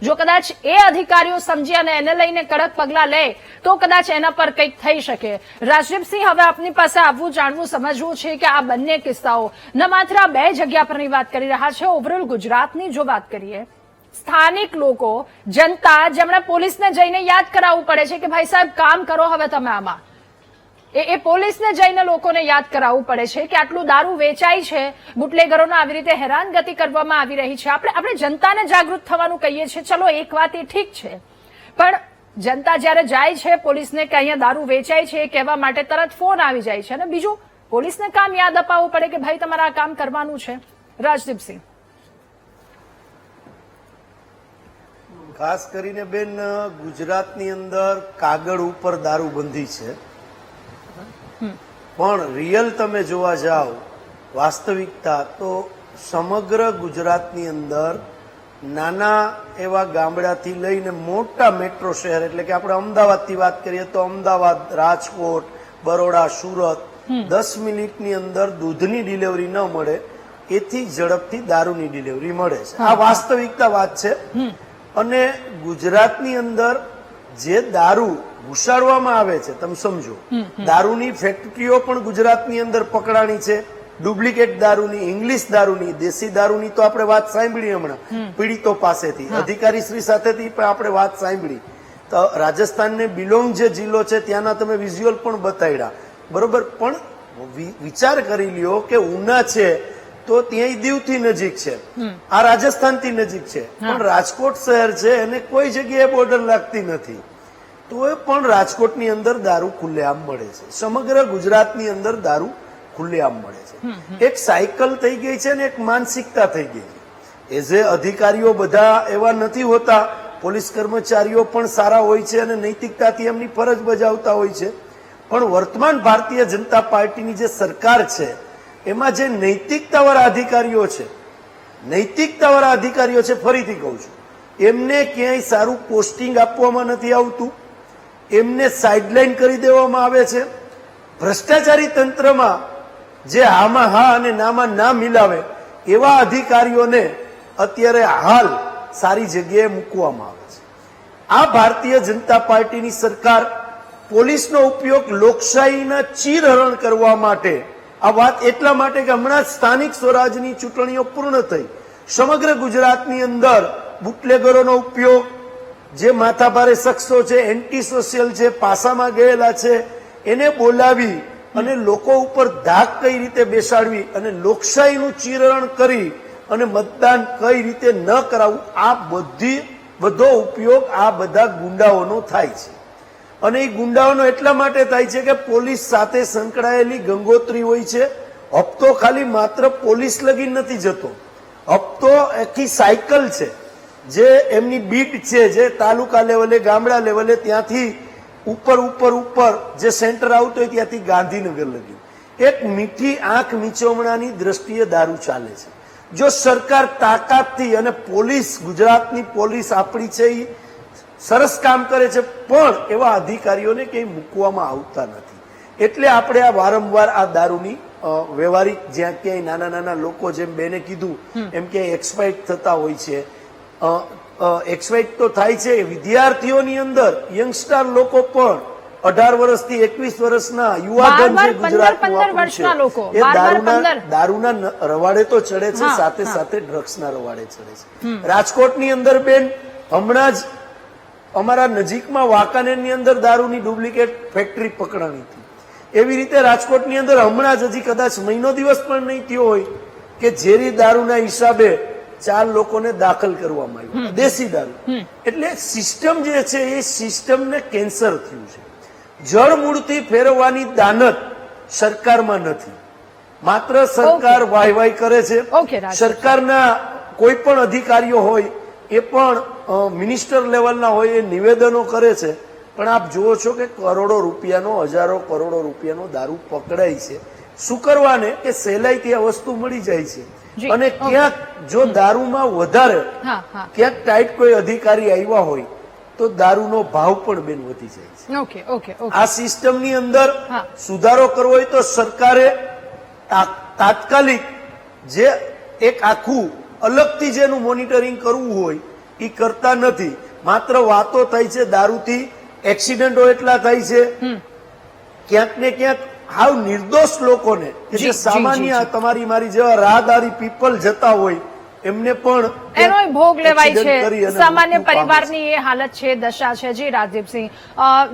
જો કદાચ એ અધિકારીઓ સમજી અને એને લઈને કડક પગલા લે તો કદાચ એના પર કંઈક થઈ શકે. રાજદીપસિંહ, હવે આપની પાસે આવવું, જાણવું, સમજવું છે કે આ બંને કિસ્સાઓ ન માત્ર આ બે જગ્યા પરની વાત કરી રહ્યા છે, ઓવરઓલ ગુજરાતની જો વાત કરીએ, સ્થાનિક લોકો, જનતા, જેમણે પોલીસને જઈને યાદ કરાવવું પડે છે કે ભાઈ સાહેબ કામ કરો હવે તમે આમાં, એ પોલીસને જઈને લોકોને યાદ કરાવવું પડે છે કે આટલું દારૂ વેચાય છે, બુટલેગરોને આવી રીતે હેરાનગતિ કરવામાં આવી રહી છે. આપણે જનતાને જાગૃત થવાનું કહીએ છીએ, ચલો એક વાત એ ઠીક છે, પણ જનતા જયારે જાય છે પોલીસને કે અહીંયા દારૂ વેચાય છે એ કહેવા માટે તરત ફોન આવી જાય છે. અને બીજું, પોલીસને કામ યાદ અપાવવું પડે કે ભાઈ તમારે આ કામ કરવાનું છે. રાજદીપસિંહ, ખાસ કરીને બેન ગુજરાતની અંદર કાગળ ઉપર દારૂબંધી છે, પણ રિયલ તમે જોવા જાઓ વાસ્તવિકતા તો સમગ્ર ગુજરાતની અંદર નાના એવા ગામડાથી લઈને મોટા મેટ્રો શહેર, એટલે કે આપણે અમદાવાદથી વાત કરીએ તો અમદાવાદ, રાજકોટ, બરોડા, સુરત 10 મિનિટની અંદર દૂધની ડિલિવરી ન મળે એથી ઝડપથી દારૂની ડિલિવરી મળે છે. આ વાસ્તવિકતા વાત છે. અને ગુજરાતની અંદર જે દારૂ ઘુસાડવામાં આવે છે, તમે સમજો, દારૂની ફેક્ટરીઓ પણ ગુજરાતની અંદર પકડાણી છે. ડુપ્લિકેટ દારૂની, ઇંગ્લિશ દારૂની, દેશી દારૂની તો આપણે વાત સાંભળી હમણાં પીડિતો પાસેથી, અધિકારી શ્રી સાથેથી પણ આપણે વાત સાંભળી. તો રાજસ્થાનને બિલોંગ જે જિલ્લો છે ત્યાંના તમે વિઝ્યુઅલ પણ બતાવ્યા, બરોબર. પણ વિચાર કરી લ્યો કે ઉના છે તો ત્યાં દીવથી નજીક છે, આ રાજસ્થાનથી નજીક છે, પણ રાજકોટ શહેર છે એને કોઈ જગ્યાએ બોર્ડર લાગતી નથી, તો એ પણ રાજકોટની અંદર દારૂ ખુલ્લેઆમ મળે છે. સમગ્ર ગુજરાતની અંદર દારૂ ખુલ્લેઆમ મળે છે. એક સાયકલ થઈ ગઈ છે ને એક માનસિકતા થઈ ગઈ છે. એઝ એ અધિકારીઓ બધા એવા નથી હોતા, પોલીસ કર્મચારીઓ પણ સારા હોય છે અને નૈતિકતાથી એમની ફરજ બજાવતા હોય છે, પણ વર્તમાન ભારતીય જનતા પાર્ટીની જે સરકાર છે એમાં જે નૈતિકતાવાળા અધિકારીઓ છે, ફરીથી કહું છું, એમને ક્યાંય સારું પોસ્ટિંગ આપવામાં નથી આવતું, એમને સાઇડલાઇન કરી દેવામાં આવે છે. ભ્રષ્ટાચારી તંત્રમાં જે હામાં હા અને નામાં ના મિલાવે એવા અધિકારીઓને અત્યારે હાલ સારી જગ્યાએ મૂકવામાં આવે છે. આ ભારતીય જનતા પાર્ટીની સરકાર પોલીસનો ઉપયોગ લોકશાહીના ચીરહરણ કરવા માટે આ વાત એટલા માટે કે હમણાં જ સ્થાનિક સ્વરાજની ચૂંટણીઓ પૂર્ણ થઈ, સમગ્ર ગુજરાતની અંદર બુટલેગરોનો ઉપયોગ, જે માથાભારે શખ્સો છે, એન્ટી સોશિયલ છે, પાસામાં ગયેલા છે, એને બોલાવી અને લોકો ઉપર ધાક કઈ રીતે બેસાડવી અને લોકશાહીનું ચીરણ કરી અને મતદાન કઈ રીતે ન કરાવવું, આ બધો ઉપયોગ આ બધા ગુંડાઓનો થાય છે. અને એ ગુંડાઓનો એટલા માટે થાય છે કે પોલીસ સાથે સંકળાયેલી ગંગોત્રી હોય છે. હપ્તો ખાલી માત્ર પોલીસ લગી નથી જતો, હપ્તો આખી સાયકલ છે, જે એમની બીટ છે, જે તાલુકા લેવલે, ગામડા લેવલે, ત્યાંથી ઉપર ઉપર ઉપર જે સેન્ટર આવતો હોય ત્યાંથી ગાંધીનગર લગી એક મીઠી આંખ મીચોમણાની દ્રષ્ટિએ દારૂ ચાલે છે. જો સરકાર તાકાતથી, અને પોલીસ, ગુજરાતની પોલીસ આપણી છે, એ સરસ કામ કરે છે, પણ એવા અધિકારીઓને કંઈ મૂકવામાં આવતા નથી. એટલે આપણે આ વારંવાર આ દારૂની વ્યવહારિક, જ્યાં ક્યાંય નાના નાના લોકો, જેમ બેને કીધું એમ ક્યાંય એક્સપાયર્ડ થતા હોય છે, એક્સપાયર્ડ તો થાય છે. વિદ્યાર્થીઓની અંદર યંગસ્ટર લોકો પણ 18 વર્ષથી 21 વર્ષના યુવાધન જે ગુજરાતનું છે, એ દારૂના રવાડે તો ચડે છે, સાથે સાથે ડ્રગ્સના રવાડે ચડે છે. રાજકોટની અંદર બેન હમણાં જ અમારા નજીકમાં વાંકાનેરની અંદર દારૂની ડુપ્લિકેટ ફેક્ટરી પકડાણી હતી. એવી રીતે રાજકોટની અંદર હમણાં જ, હજી કદાચ મહિનો દિવસ પણ નહીં થયો હોય, કે ઝેરી દારૂના હિસાબે 4 લોકોને દાખલ કરવામાં આવ્યા, દેશી દારૂ. એટલે સિસ્ટમ જે છે એ સિસ્ટમને કેન્સર થયું છે. જળમૂળથી ફેરવવાની દાનત સરકારમાં નથી, માત્ર સરકાર વાહવાહી કરે છે. સરકારના કોઈ પણ અધિકારીઓ હોય, એ પણ મિનિસ્ટર લેવલના હોય, એ નિવેદનો કરે છે, પણ આપ જુઓ છો કે કરોડો રૂપિયાનો, હજારો કરોડો રૂપિયાનો દારૂ પકડાય છે. શું કરવાને કે સહેલાઈથી આ વસ્તુ મળી જાય છે. અને ક્યાંક જો દારૂમાં વધારે, ક્યાંક ટાઈટ કોઈ અધિકારી આવ્યા હોય તો દારૂનો ભાવ પણ બેન વધી જાય છે. આ સિસ્ટમની અંદર સુધારો કરવો હોય તો સરકારે તાત્કાલિક જે એક આખું અલગથી જેનું મોનિટરિંગ કરવું હોય એ કરતા નથી. માત્ર વાતો થાય છે. દારૂથી એક્સિડન્ટો એટલા થાય છે, ક્યાંક ને ક્યાંક હાવ નિર્દોષ લોકોને, કે જે સામાન્ય તમારી મારી જેવા રાહદારી પીપલ જતા હોય, એમને પણ એનો ભોગ લેવાય છે. સામાન્ય પરિવારની એ હાલત છે, દશા છે. જી રાજદીપસિંહ,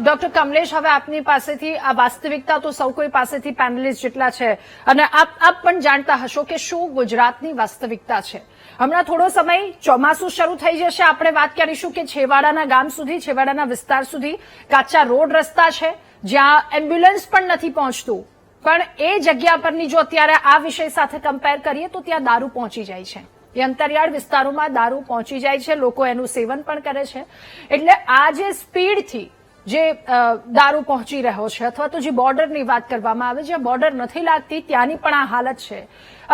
ડોક્ટર કમલેશ, હવે આપની પાસેથી આ વાસ્તવિકતા તો સૌ કોઈ પાસેથી પેનલિસ્ટ જેટલા છે, અને આપ પણ જાણતા હશો કે શું ગુજરાતની વાસ્તવિકતા છે. હમણાં થોડો સમય ચોમાસું શરૂ થઈ જશે, આપણે વાત કરીશું કે છેવાડાના ગામ સુધી, છેવાડાના વિસ્તાર સુધી કાચા રોડ રસ્તા છે, જ્યાં એમ્બ્યુલન્સ પણ નથી પહોંચતું, પણ એ જગ્યા પરની જો અત્યારે આ વિષય સાથે કમ્પેર કરીએ તો ત્યાં દારૂ પહોંચી જાય છે. એ અંતરિયાળ વિસ્તારોમાં દારૂ પહોંચી જાય છે, લોકો એનું સેવન પણ કરે છે. એટલે આ જે સ્પીડથી જે દારૂ પહોંચી રહ્યો છે, અથવા તો જે બોર્ડરની વાત કરવામાં આવે, જ્યાં બોર્ડર નથી લાગતી ત્યાંની પણ આ હાલત છે.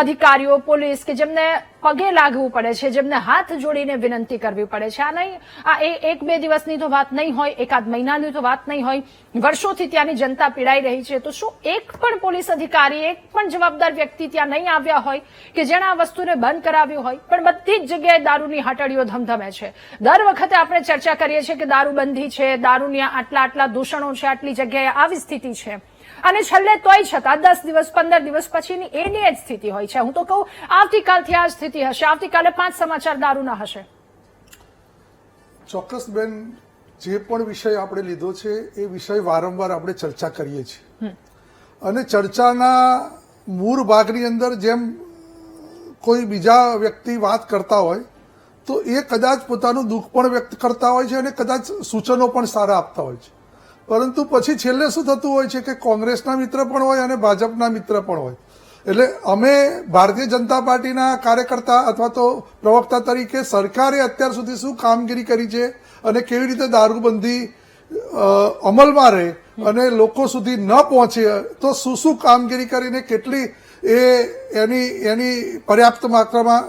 અધિકારીઓ, પોલીસ કે જેમને પગે લાગવું પડે છે, જેમને હાથ જોડીને વિનંતી કરવી પડે છે. આ નહીં, આ એક બે દિવસની તો વાત નહીં હોય, એકાદ મહિનાની તો વાત નહીં હોય, વર્ષોથી ત્યાંની જનતા પીડાઈ રહી છે. તો શું એક પણ પોલીસ અધિકારી, એક પણ જવાબદાર વ્યક્તિ ત્યાં નહીં આવ્યા હોય કે જેણે આ વસ્તુને બંધ કરાવ્યું હોય? પણ બધી જ જગ્યાએ દારૂની હાટડીઓ ધમધમે છે. દર વખતે આપણે ચર્ચા કરીએ છીએ કે દારૂબંધી છે, દારૂની આટલા દૂષણો છે, આટલી જગ્યાએ આવી સ્થિતિ છે, અને છેલ્લે તોય છતાં 10 દિવસ 15 દિવસ પછીની એની જ સ્થિતિ હોય છે. હું તો કહું આવતીકાલથી આ સ્થિતિ હશે, આવતીકાલે 5 સમાચાર દારૂના હશે. ચોક્કસ બેન, જે પણ વિષય આપણે લીધો છે એ વિષય વારંવાર આપણે ચર્ચા કરીએ છીએ, અને ચર્ચાના મૂળ ભાગની અંદર જેમ કોઈ બીજા વ્યક્તિ વાત કરતા હોય તો એ કદાચ પોતાનું દુઃખ પણ વ્યક્ત કરતા હોય છે, અને કદાચ સૂચનો પણ સારા આપતા હોય છે. પરંતુ પછી છેલ્લે શું થતું હોય છે કે કોંગ્રેસના મિત્ર પણ હોય અને ભાજપના મિત્ર પણ હોય. એટલે અમે ભારતીય જનતા પાર્ટીના કાર્યકર્તા અથવા તો પ્રવક્તા તરીકે સરકારે અત્યાર સુધી શું કામગીરી કરી છે અને કેવી રીતે દારૂબંધી અમલમાં રહે અને લોકો સુધી ન પહોંચે, તો શું કામગીરી કરીને કેટલી એની પર્યાપ્ત માત્રામાં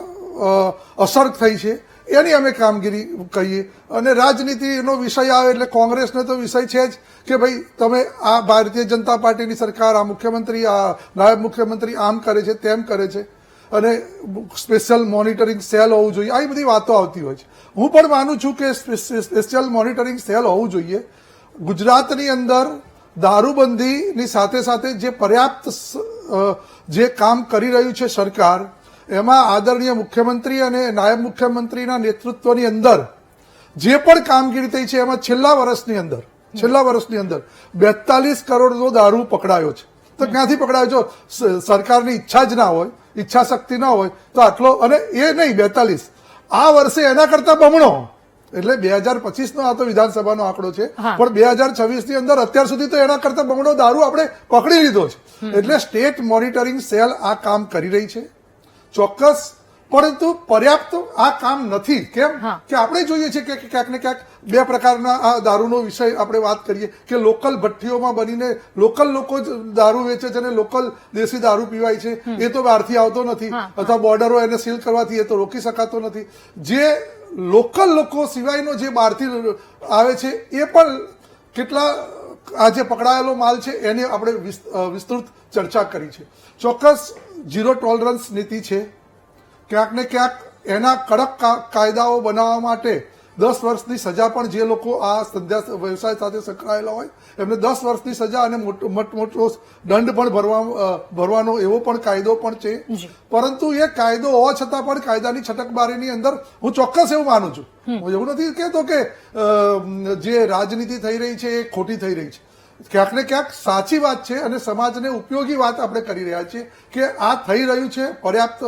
અસર થઈ છે એની અમે કામગીરી કહીએ. અને રાજનીતિનો વિષય આવે એટલે કોંગ્રેસને તો વિષય છે જ કે ભાઈ તમે આ ભારતીય જનતા પાર્ટીની સરકાર, આ મુખ્યમંત્રી, આ નાયબ મુખ્યમંત્રી આમ કરે છે, તેમ કરે છે, અને સ્પેશિયલ મોનિટરિંગ સેલ હોવું જોઈએ, આવી બધી વાતો આવતી હોય છે. હું પણ માનું છું કે સ્પેશિયલ મોનિટરિંગ સેલ હોવું જોઈએ. ગુજરાતની અંદર દારૂબંધીની સાથે સાથે જે પર્યાપ્ત જે કામ કરી રહ્યું છે સરકાર, એમાં આદરણીય મુખ્યમંત્રી અને નાયબ મુખ્યમંત્રીના નેતૃત્વની અંદર જે પણ કામગીરી થઈ છે એમાં છેલ્લા વર્ષની અંદર 42 કરોડનો દારૂ પકડાયો છે. તો ક્યાંથી પકડાયો છે? સરકારની ઈચ્છા જ ના હોય, ઈચ્છા શક્તિ ના હોય તો આટલો, અને એ નહીં 42, આ વર્ષે એના કરતા બમણો, એટલે 2025 નો આ તો વિધાનસભાનો આંકડો છે, પણ 2026 ની અંદર અત્યાર સુધી તો એના કરતા બમણો દારૂ આપણે પકડી લીધો છે. એટલે સ્ટેટ મોનિટરિંગ સેલ આ કામ કરી રહી છે ચોક્કસ, પરંતુ પર્યાપ્ત આ કામ નથી. કેમ કે આપણે જોઈએ છીએ કે ક્યાંક ને ક્યાંક બે પ્રકારના આ દારૂનો વિષય આપણે વાત કરીએ કે લોકલ ભઠ્ઠીઓમાં બનીને લોકલ લોકો જ દારૂ વેચે છે અને લોકલ દેશી દારૂ પીવાય છે, એ તો બહારથી આવતો નથી, અથવા બોર્ડરો એને સીલ કરવાથી એ તો રોકી શકાતો નથી. જે લોકલ લોકો સિવાયનો જે બહારથી આવે છે એ પણ કેટલા આ જે પકડાયેલો માલ છે એની આપણે વિસ્તૃત ચર્ચા કરી છે. ચોક્કસ ઝીરો ટોલરન્સ નીતિ છે, ક્યાંક ને ક્યાંક એના કડક કાયદાઓ બનાવવા માટે 10 વર્ષની સજા પણ, જે લોકો આ વ્યવસાય સાથે સંકળાયેલા હોય એમને 10 વર્ષની સજા અને મોટો દંડ પણ ભરવાનો એવો પણ કાયદો પણ છે. પરંતુ એ કાયદો હોવા છતાં પણ કાયદાની છટકબારીની અંદર હું ચોક્કસ એવું માનું છું, હું એવું નથી કહેતો કે જે રાજનીતિ થઈ રહી છે એ ખોટી થઈ રહી છે. ક્યાંક ને ક્યાંક સાચી વાત છે અને સમાજને ઉપયોગી વાત આપણે કરી રહ્યા છીએ કે આ થઈ રહ્યું છે, પર્યાપ્ત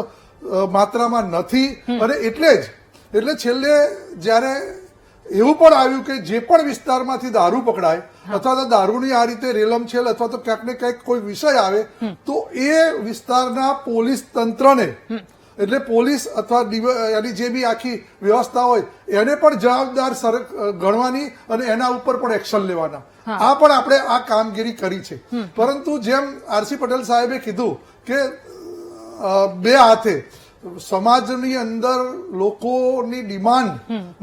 માત્રામાં નથી. અને એટલે છેલ્લે જયારે એવું પણ આવ્યું કે જે પણ વિસ્તારમાંથી દારૂ પકડાય અથવા તો દારૂની આ રીતે રેલમછેલ અથવા તો ક્યાંક ને ક્યાંક કોઈ વિષય આવે તો એ વિસ્તારના પોલીસ તંત્રને, એટલે પોલીસ અથવા એની જે બી આખી વ્યવસ્થા હોય એને પણ જવાબદાર ગણવાની અને એના ઉપર પણ એક્શન લેવાના. આ પણ આપણે આ કામગીરી કરી છે. પરંતુ જેમ આરસી પટેલ સાહેબે કીધું કે બે હાથે સમાજની અંદર લોકોની ડિમાન્ડ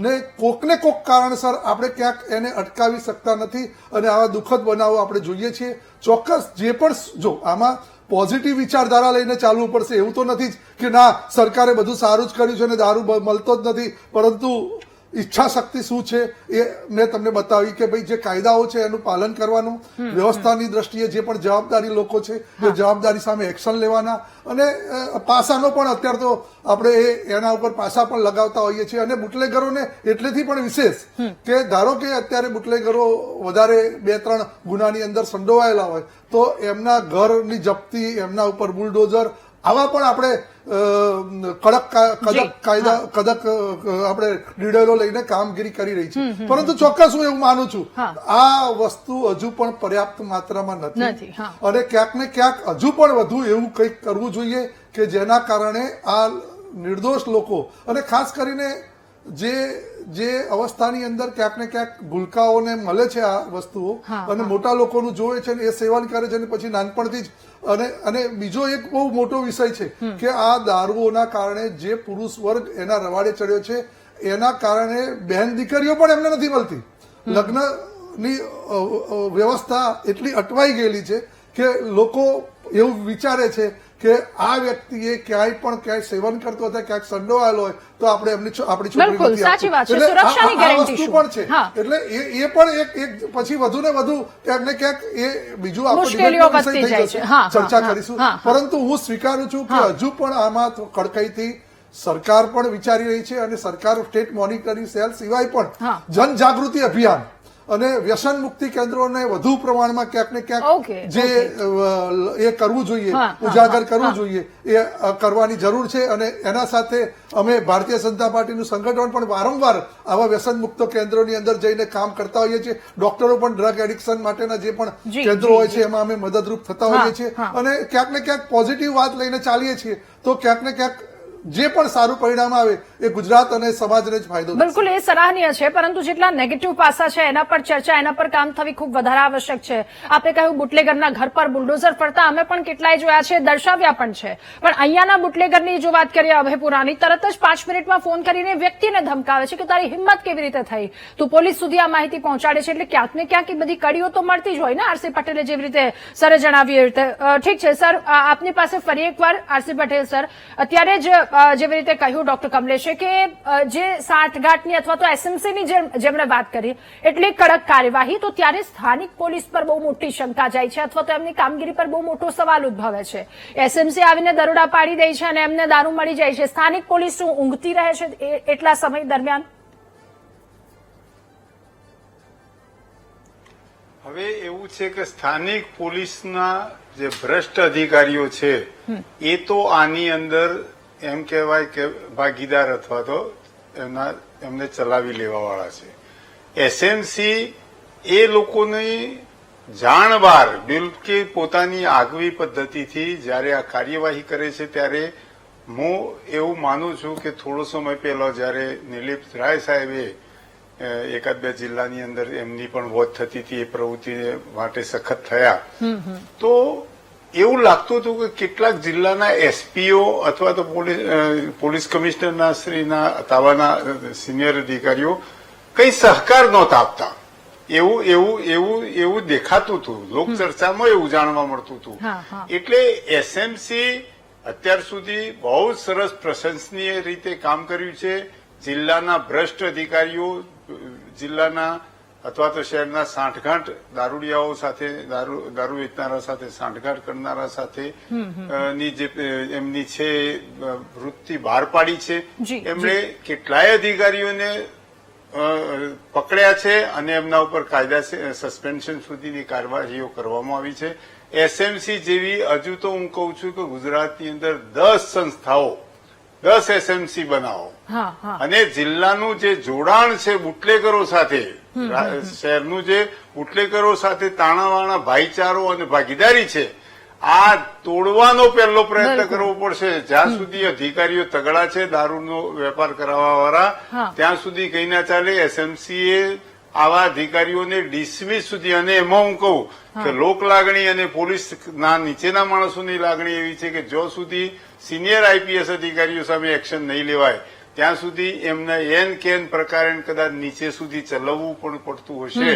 ને કોકને કોક કારણસર આપણે ક્યાંક એને અટકાવી શકતા નથી અને આવા દુઃખદ બનાવો આપણે જોઈએ છીએ. ચોક્કસ જે પણ, જો આમાં પોઝિટિવ વિચારધારા લઈને ચાલવું પડશે એવું તો નથી જ કે ના સરકારે બધું સારું જ કર્યું છે અને દારૂ મળતો જ નથી, પરંતુ ઈચ્છા શક્તિ શું છે એ મેં તમને બતાવી કે ભાઈ જે કાયદાઓ છે એનું પાલન કરવાનું, વ્યવસ્થાની દ્રષ્ટિએ જે પણ જવાબદારી લોકો છે એ જવાબદારી સામે એક્શન લેવાના, અને પાસાનો પણ અત્યારે તો આપણે એના ઉપર પાસા પણ લગાવતા હોઈએ છીએ. અને બુટલેગરોને એટલેથી પણ વિશેષ કે ધારો કે અત્યારે બુટલેગરો વધારે 2-3 ગુનાની અંદર સંડોવાયેલા હોય તો એમના ઘરની જપ્તી, એમના ઉપર બુલડોઝર, આવા પણ આપણે કડક આપણે નિર્ણયો લઈને કામગીરી કરી રહી છે. પરંતુ ચોક્કસ હું એવું માનું છું આ વસ્તુ હજુ પણ પર્યાપ્ત માત્રામાં નથી અને ક્યાંક ને ક્યાંક હજુ પણ વધુ એવું કંઈક કરવું જોઈએ કે જેના કારણે આ નિર્દોષ લોકો, અને ખાસ કરીને જે અવસ્થાની અંદર ક્યાંક ને ક્યાંક ભૂલકાઓને મળે છે આ વસ્તુઓ અને મોટા લોકોનું જોવે છે એ સેવન કરે છે અને પછી નાનપણથી જ, અને બીજો એક બહુ મોટો વિષય છે કે આ દારૂઓના કારણે જે પુરુષ વર્ગ એના રવાડે ચડ્યો છે એના કારણે બહેન દીકરીઓ પણ એમને નથી મળતી. લગ્નની વ્યવસ્થા એટલી અટવાઈ ગયેલી છે કે લોકો એવું વિચારે છે કે આ વ્યક્તિએ ક્યાંય સેવન કરતો હોય, ક્યાંક સંડોવાયેલો હોય તો આપણે આપણી છોકરી વસ્તુ પણ છે. એટલે એ પણ એક પછી વધુ ને વધુ ક્યાંક ને ક્યાંક એ બીજું આપણે ચર્ચા કરીશું. પરંતુ હું સ્વીકારું છું કે હજુ પણ આમાં કડકાઈથી સરકાર પણ વિચારી રહી છે અને સરકાર સ્ટેટ મોનિટરિંગ સેલ સિવાય પણ જનજાગૃતિ અભિયાન અને વ્યસન મુક્તિ કેન્દ્રોને વધુ પ્રમાણમાં ક્યાંક ને ક્યાંક જે એ કરવું જોઈએ, ઉજાગર કરવું જોઈએ, એ કરવાની જરૂર છે. અને એના સાથે અમે ભારતીય જનતા પાર્ટીનું સંગઠન પણ વારંવાર આવા વ્યસન મુક્ત કેન્દ્રોની અંદર જઈને કામ કરતા હોઈએ છીએ. ડોક્ટરો પણ ડ્રગ એડિક્શન માટેના જે પણ કેન્દ્રો હોય છે એમાં અમે મદદરૂપ થતા હોઈએ છીએ અને ક્યાંક ને ક્યાંક પોઝિટિવ વાત લઈને ચાલીએ છીએ તો ક્યાંક ને ક્યાંક જે પણ સારું પરિણામ આવે એ ગુજરાત અને સમાજને જ ફાયદો. બિલકુલ, એ સરાહનીય છે, પરંતુ જેટલા નેગેટિવ પાસા છે એના પર ચર્ચા, એના પર કામ થવી ખૂબ વધારે આવશ્યક છે. આપે કહ્યું બુટલેગરના ઘર પર બુલડોઝર ફરતા અમે પણ કેટલાય જોયા છે, દર્શાવ્યા પણ છે. પણ અહીંયાના બુટલેગરની જો વાત કરીએ અભયપુરાની, તરત જ 5 મિનિટમાં ફોન કરીને વ્યક્તિને ધમકાવે છે કે તારી હિંમત કેવી રીતે થઈ, તું પોલીસ સુધી આ માહિતી પહોંચાડે છે. એટલે ક્યાંક ને ક્યાંક એ બધી કડીઓ તો મળતી જ હોય ને. આરસી પટેલે જેવી રીતે સરે જણાવ્યું એ રીતે. ઠીક છે સર, આપની પાસે ફરી એકવાર આરસી પટેલ સર, અત્યારે જ જેવી રીતે કહ્યું ડોક્ટર કમલેશે કે જે સાંઠગાંઠની અથવા તો એસએમસીની જેમણે વાત કરી એટલી કડક કાર્યવાહી, તો ત્યારે સ્થાનિક પોલીસ પર બહુ મોટી શંકા જાય છે અથવા તો એમની કામગીરી પર બહુ મોટો સવાલ ઉદ્ભવે છે. એસએમસી આવીને દરોડા પાડી દે છે અને એમને દારૂ મળી જાય છે. સ્થાનિક પોલીસ શું ઊંઘતી રહે છે એટલા સમય દરમિયાન? હવે એવું છે કે સ્થાનિક પોલીસના જે ભ્રષ્ટ અધિકારીઓ છે એ તો આની અંદર એમ કહેવાય કે ભાગીદાર અથવા તો એમને ચલાવી લેવા વાળા છે. એસએમસી એ લોકોની જાણ બહાર બિલકુલ પોતાની આગવી પદ્ધતિથી જયારે આ કાર્યવાહી કરે છે ત્યારે હું એવું માનું છું કે થોડો સમય પહેલા જયારે નિલીપ રાય સાહેબે એકાદ બે જિલ્લાની અંદર એમની પણ વોચ થતી હતી, એ પ્રવૃત્તિ માટે સખત થયા, તો એવું લાગતું હતું કે કેટલાક જિલ્લાના એસપીઓ અથવા તો પોલીસ કમિશનરના શ્રીના તાબાના સિનિયર અધિકારીઓ કઈ સહકાર નહોતા આપતા, એવું દેખાતું હતું. લોકચર્ચામાં એવું જાણવા મળતું હતું. એટલે એસએમસી અત્યાર સુધી બહુ સરસ પ્રશંસનીય રીતે કામ કર્યું છે. જિલ્લાના ભ્રષ્ટ અધિકારીઓ, જિલ્લાના અથવા તો શહેરના સાંઠગાંઠ દારૂડિયાઓ સાથે, દારૂ વેચનારા સાથે, સાંઠગાંઠ કરનારા સાથે ની જે એમની છે વૃત્તિ બહાર પાડી છે. એમણે કેટલાય અધિકારીઓને પકડ્યા છે અને એમના ઉપર કાયદા સસ્પેન્શન સુધીની કાર્યવાહીઓ કરવામાં આવી છે. એસએમસી જેવી હજુ તો હું કહું છું કે ગુજરાતની અંદર 10 સંસ્થાઓ, 10 એસએમસી બનાવો અને જિલ્લાનું જે જોડાણ છે બુટલેગરો સાથે, શહેરનું જે બુટલેગરો સાથે તાણાવાણા ભાઈચારો અને ભાગીદારી છે, આ તોડવાનો પહેલો પ્રયત્ન કરવો પડશે. જ્યાં સુધી અધિકારીઓ તગડા છે દારૂનો વેપાર કરાવવા વાળા, ત્યાં સુધી કઈ ના ચાલે. એસએમસીએ આવા અધિકારીઓને ડિસમિસ સુધી, અને એમાં હું કહું કે લોક લાગણી અને પોલીસના નીચેના માણસોની લાગણી એવી છે કે જો સુધી સિનિયર આઈપીએસ અધિકારીઓ સામે એક્શન નહીં લેવાય ત્યાં સુધી એમને એન કેન પ્રકારે કદાચ નીચે સુધી ચલાવવું પણ પડતું હશે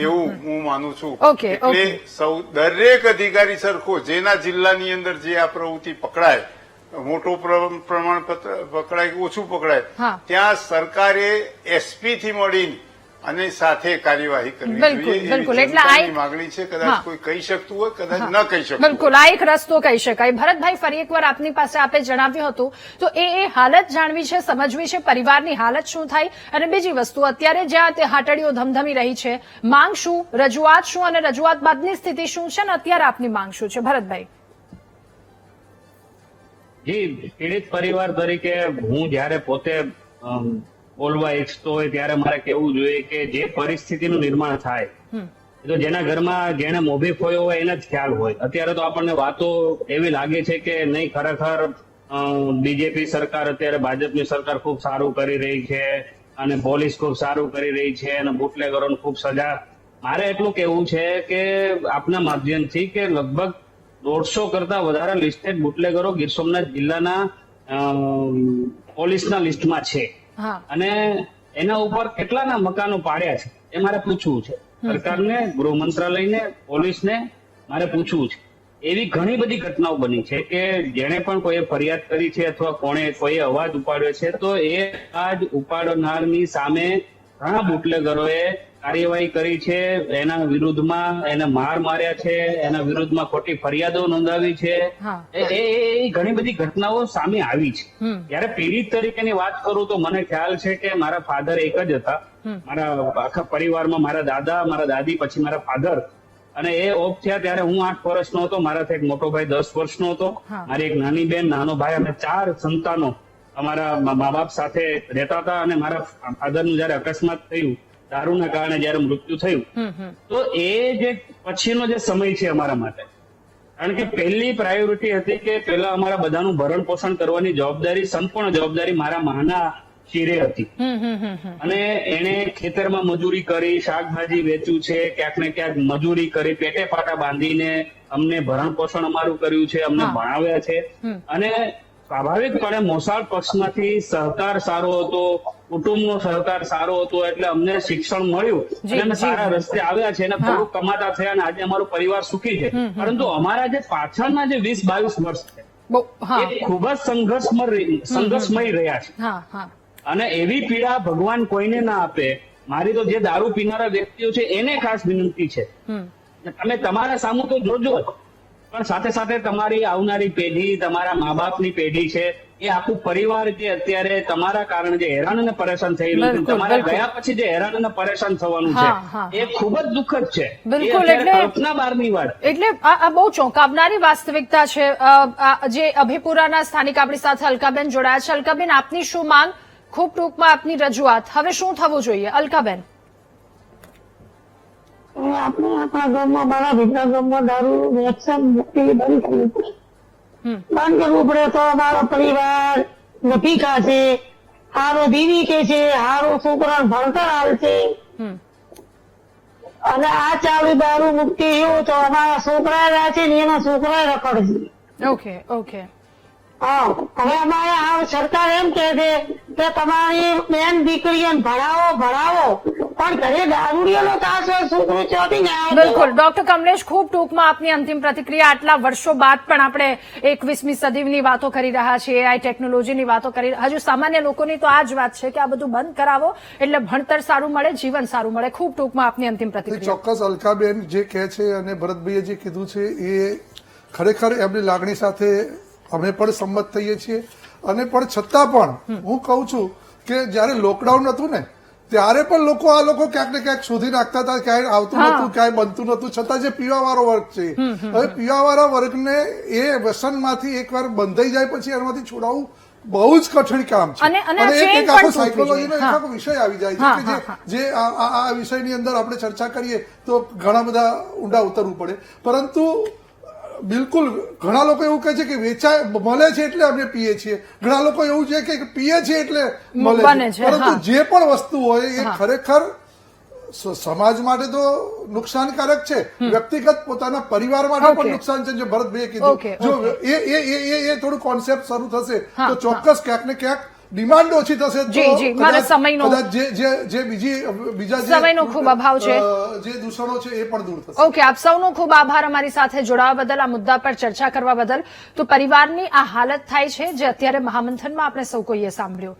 એવું હું માનું છું. એટલે દરેક અધિકારી સરખો, જેના જિલ્લાની અંદર જે આ પ્રવૃત્તિ પકડાય, મોટો પ્રમાણપત્ર પકડાય કે ઓછું પકડાય, ત્યાં સરકારે એસપી થી મળીને અને સાથે કાર્યવાહી કરવી જોઈએ. એવી માંગણી છે. કદાચ કોઈ કહી શકતું હોય, કદાચ ન કહી શકતું. બિલકુલ, આ એક રસ્તો કહી શકાય. ભરતભાઈ, ફરી એકવાર આપની પાસે આપે જણાવ્યું હતું, તો એ હાલત જાણવી છે, સમજવી છે, પરિવારની હાલત શું થાય. અને બીજી વસ્તુ, અત્યારે જ્યાં તે હાટડીઓ ધમધમી રહી છે, માંગ શું, રજૂઆત શું અને રજૂઆત બાદની સ્થિતિ શું છે, અને અત્યારે આપની માંગ શું છે? ભરતભાઈ. જી, પીડિત પરિવાર તરીકે હું જયારે પોતે બોલવા ઈચ્છતો હોય ત્યારે મારે કહેવું જોઈએ કે જે પરિસ્થિતિનું નિર્માણ થાય તો જેના ઘરમાં જેને મોભી ખોયો હોય એને જ ખ્યાલ હોય. અત્યારે તો આપણને વાતો એવી લાગે છે કે નહીં, ખરેખર બીજેપી સરકાર, અત્યારે ભાજપની સરકાર ખૂબ સારું કરી રહી છે અને પોલીસ ખૂબ સારું કરી રહી છે અને બુટલેગરોને ખૂબ સજા. મારે એટલું કહેવું છે કે આપના માધ્યમથી કે લગભગ 150 કરતા વધારે લિસ્ટેડ બુટલેગરો ગીર સોમનાથ જિલ્લાના પોલીસના લિસ્ટમાં છે અને એના ઉપર કેટલાના મકાનો પાડ્યા છે એ મારે પૂછવું છે. સરકારને, ગૃહ મંત્રાલયને, પોલીસને મારે પૂછવું છે. એવી ઘણી બધી ઘટનાઓ બની છે કે જેને પણ કોઈએ ફરિયાદ કરી છે અથવા કોઈએ અવાજ ઉપાડ્યો છે તો એ અવાજ ઉપાડનારની સામે ઘણા બુટલેગરોએ કાર્યવાહી કરી છે, એના વિરુદ્ધમાં એને માર માર્યા છે, એના વિરુદ્ધમાં ખોટી ફરિયાદો નોંધાવી છે. એ ઘણી બધી ઘટનાઓ સામે આવી છે. જયારે પીડિત તરીકેની વાત કરું તો મને ખ્યાલ છે કે મારા ફાધર એક જ હતા. મારા આખા પરિવારમાં મારા દાદા, મારા દાદી, પછી મારા ફાધર, અને એ ઓફ થયા ત્યારે હું 8 વર્ષનો હતો. મારાથી એક મોટો ભાઈ 10 વર્ષનો હતો. મારી એક નાની બેન, નાનો ભાઈ, અમે 4 સંતાનો અમારા મા બાપ સાથે રહેતા હતા. અને મારા ફાધરનું જયારે અકસ્માત થયું, દારૂના કારણે જયારે મૃત્યુ થયું, તો એ જે પછીનો જે સમય છે અમારા માટે, કારણ કે પહેલી પ્રાયોરિટી હતી કે પહેલા અમારા બધાનું ભરણ પોષણ કરવાની જવાબદારી, સંપૂર્ણ જવાબદારી મારા માના શિરે હતી. અને એને ખેતરમાં મજૂરી કરી, શાકભાજી વેચ્યું છે, ક્યાંક ને ક્યાંક મજૂરી કરી, પેટે પાટા બાંધીને અમને ભરણ પોષણ અમારું કર્યું છે, અમને ભણાવ્યા છે. અને સ્વાભાવિકપણે મોસાળ પક્ષમાંથી સહકાર સારો હતો, કુટુંબનો સહકાર સારો હતો, એટલે અમને શિક્ષણ મળ્યું અને અમે સારા રસ્તે આવ્યા છે અને થોડું કમાતા થયા અને આજે અમારો પરિવાર સુખી છે. પરંતુ અમારા જે પાછળના જે 20-22 વર્ષ છે હા એ ખૂબ જ સંઘર્ષમય રહ્યા છે. હા હા અને એવી પીડા ભગવાન કોઈને ના આપે. મારી તો જે દારૂ પીનારા વ્યક્તિઓ છે એને ખાસ વિનંતી છે, તમે તમારા સામું તો જોજો જ, પણ સાથે સાથે તમારી આવનારી પેઢી, તમારા મા બાપની પેઢી છે, એ આખું પરિવાર જે અત્યારે તમારા કારણે જે હેરાન અને પરેશાન થઈ રહ્યું છે, બિલકુલ, તમારા બિલકુલ. ગયા પછી જે હેરાન અને પરેશાન થવાનું હા, હા. છે, એ ખૂબ જ દુઃખદ છે. એ બિલકુલ, અત્યારે એટલે- કલ્પના બહારની વાત. એટલે આ બહુ ચોંકાવનારી વાસ્તવિકતા છે. આ જે અભિપુરાના સ્થાનિક આપણી સાથે અલકાબેન જોડાયા છે. અલકાબેન, આપની શું માંગ? ખૂબ ટૂંકમાં આપની રજૂઆત. હવે શું થવું જોઈએ, અલકાબેન? હવે આપણે આપણા ગામમાં મારા ભીતના ગામમાં દારૂ વેચાણ મુક્તિ બંધ કરવું પડે. બંધ કરવું પડે તો અમારો પરિવાર નથી ખાશે, હારો દીદી કે છે, હારો છોકરાને ભણતર આવશે. અને આ ચાલુ દારૂ મુક્તિ એવું તો અમારા છોકરા રહેશે ને એના છોકરા રખડશે. ઓકે ઓકે હા, હવે અમારે આ સરકાર એમ કહે છે કે તમારી બેન દીકરીઓને ભણાવો પણ ઘરે દારૂડિયાનો ત્રાસ હોય, છોકરું ચોથી ને આવે. બિલકુલ. ડોક્ટર કમલેશ, ખૂબ ટૂંકમાં આપની અંતિમ પ્રતિક્રિયા. આટલા વર્ષો બાદ પણ આપણે 21મી સદીની વાતો કરી રહ્યા છીએ, એઆઈ ટેકનોલોજીની વાતો કરી, હજુ સામાન્ય લોકોની તો આ જ વાત છે કે આ બધું બંધ કરાવો એટલે ભણતર સારું મળે, જીવન સારું મળે. ખૂબ ટૂંકમાં આપની અંતિમ પ્રતિક્રિયા. ચોક્કસ અલકાબેન જે કહે છે અને ભરતભાઈએ જે કીધું છે એ ખરેખર એમની લાગણી સાથે અમે પણ સંમત થઈએ છીએ. અને પણ છતાં પણ હું કહું છું કે જયારે લોકડાઉન હતું ને ત્યારે પણ લોકો ક્યાંક ને ક્યાંક શોધી નાખતા હતા, ક્યાંય આવતું નતું, ક્યાંય બનતું નતું, છતાં જે પીવાવાળો વર્ગ છે, હવે પીવાવાળા વર્ગને એ વ્યસનમાંથી એકવાર બંધાઈ જાય પછી એમાંથી છોડાવવું બહુ જ કઠિન કામ છે. અને એક change આખો પણ થવું સાયકોલોજીનો એક જોઈએ. આખો વિષય આવી જાય છે કે જે આ વિષયની અંદર આપણે ચર્ચા કરીએ તો ઘણા બધા ઊંડા ઉતરવું પડે. પરંતુ બિલકુલ ઘણા લોકો એવું કહે છે કે વેચાય મળે છે એટલે અમે પીએ છીએ, ઘણા લોકો એવું છે કે પીએ છીએ એટલે મળે બને છે. છે, પરંતુ હા. જે પણ વસ્તુ હોય એ ખરેખર સમાજ માટે તો નુકસાનકારક છે, વ્યક્તિગત પોતાના પરિવાર માટે Okay. પણ નુકસાન છે. જે ભરતભાઈએ Okay, કીધું, જો એ થોડું કોન્સેપ્ટ શરૂ થશે તો ચોક્કસ ક્યાંક ને ક્યાંક ડિમાન્ડ ઓછી થશે તો જી, જી, મારા સમયનો- કદાચ જે બીજા સમયનો ખૂબ અભાવ છે. જે દૂષણો છે એ પણ દૂર થશે. ઓકે, આપ સૌનો ખૂબ આભાર અમારી સાથે જોડાવા બદલ, આ મુદ્દા પર ચર્ચા કરવા બદલ. તો પરિવારની આ હાલત થાય છે જે અત્યારે મહામંથનમાં આપણે સૌ કોઈએ સાંભળ્યું.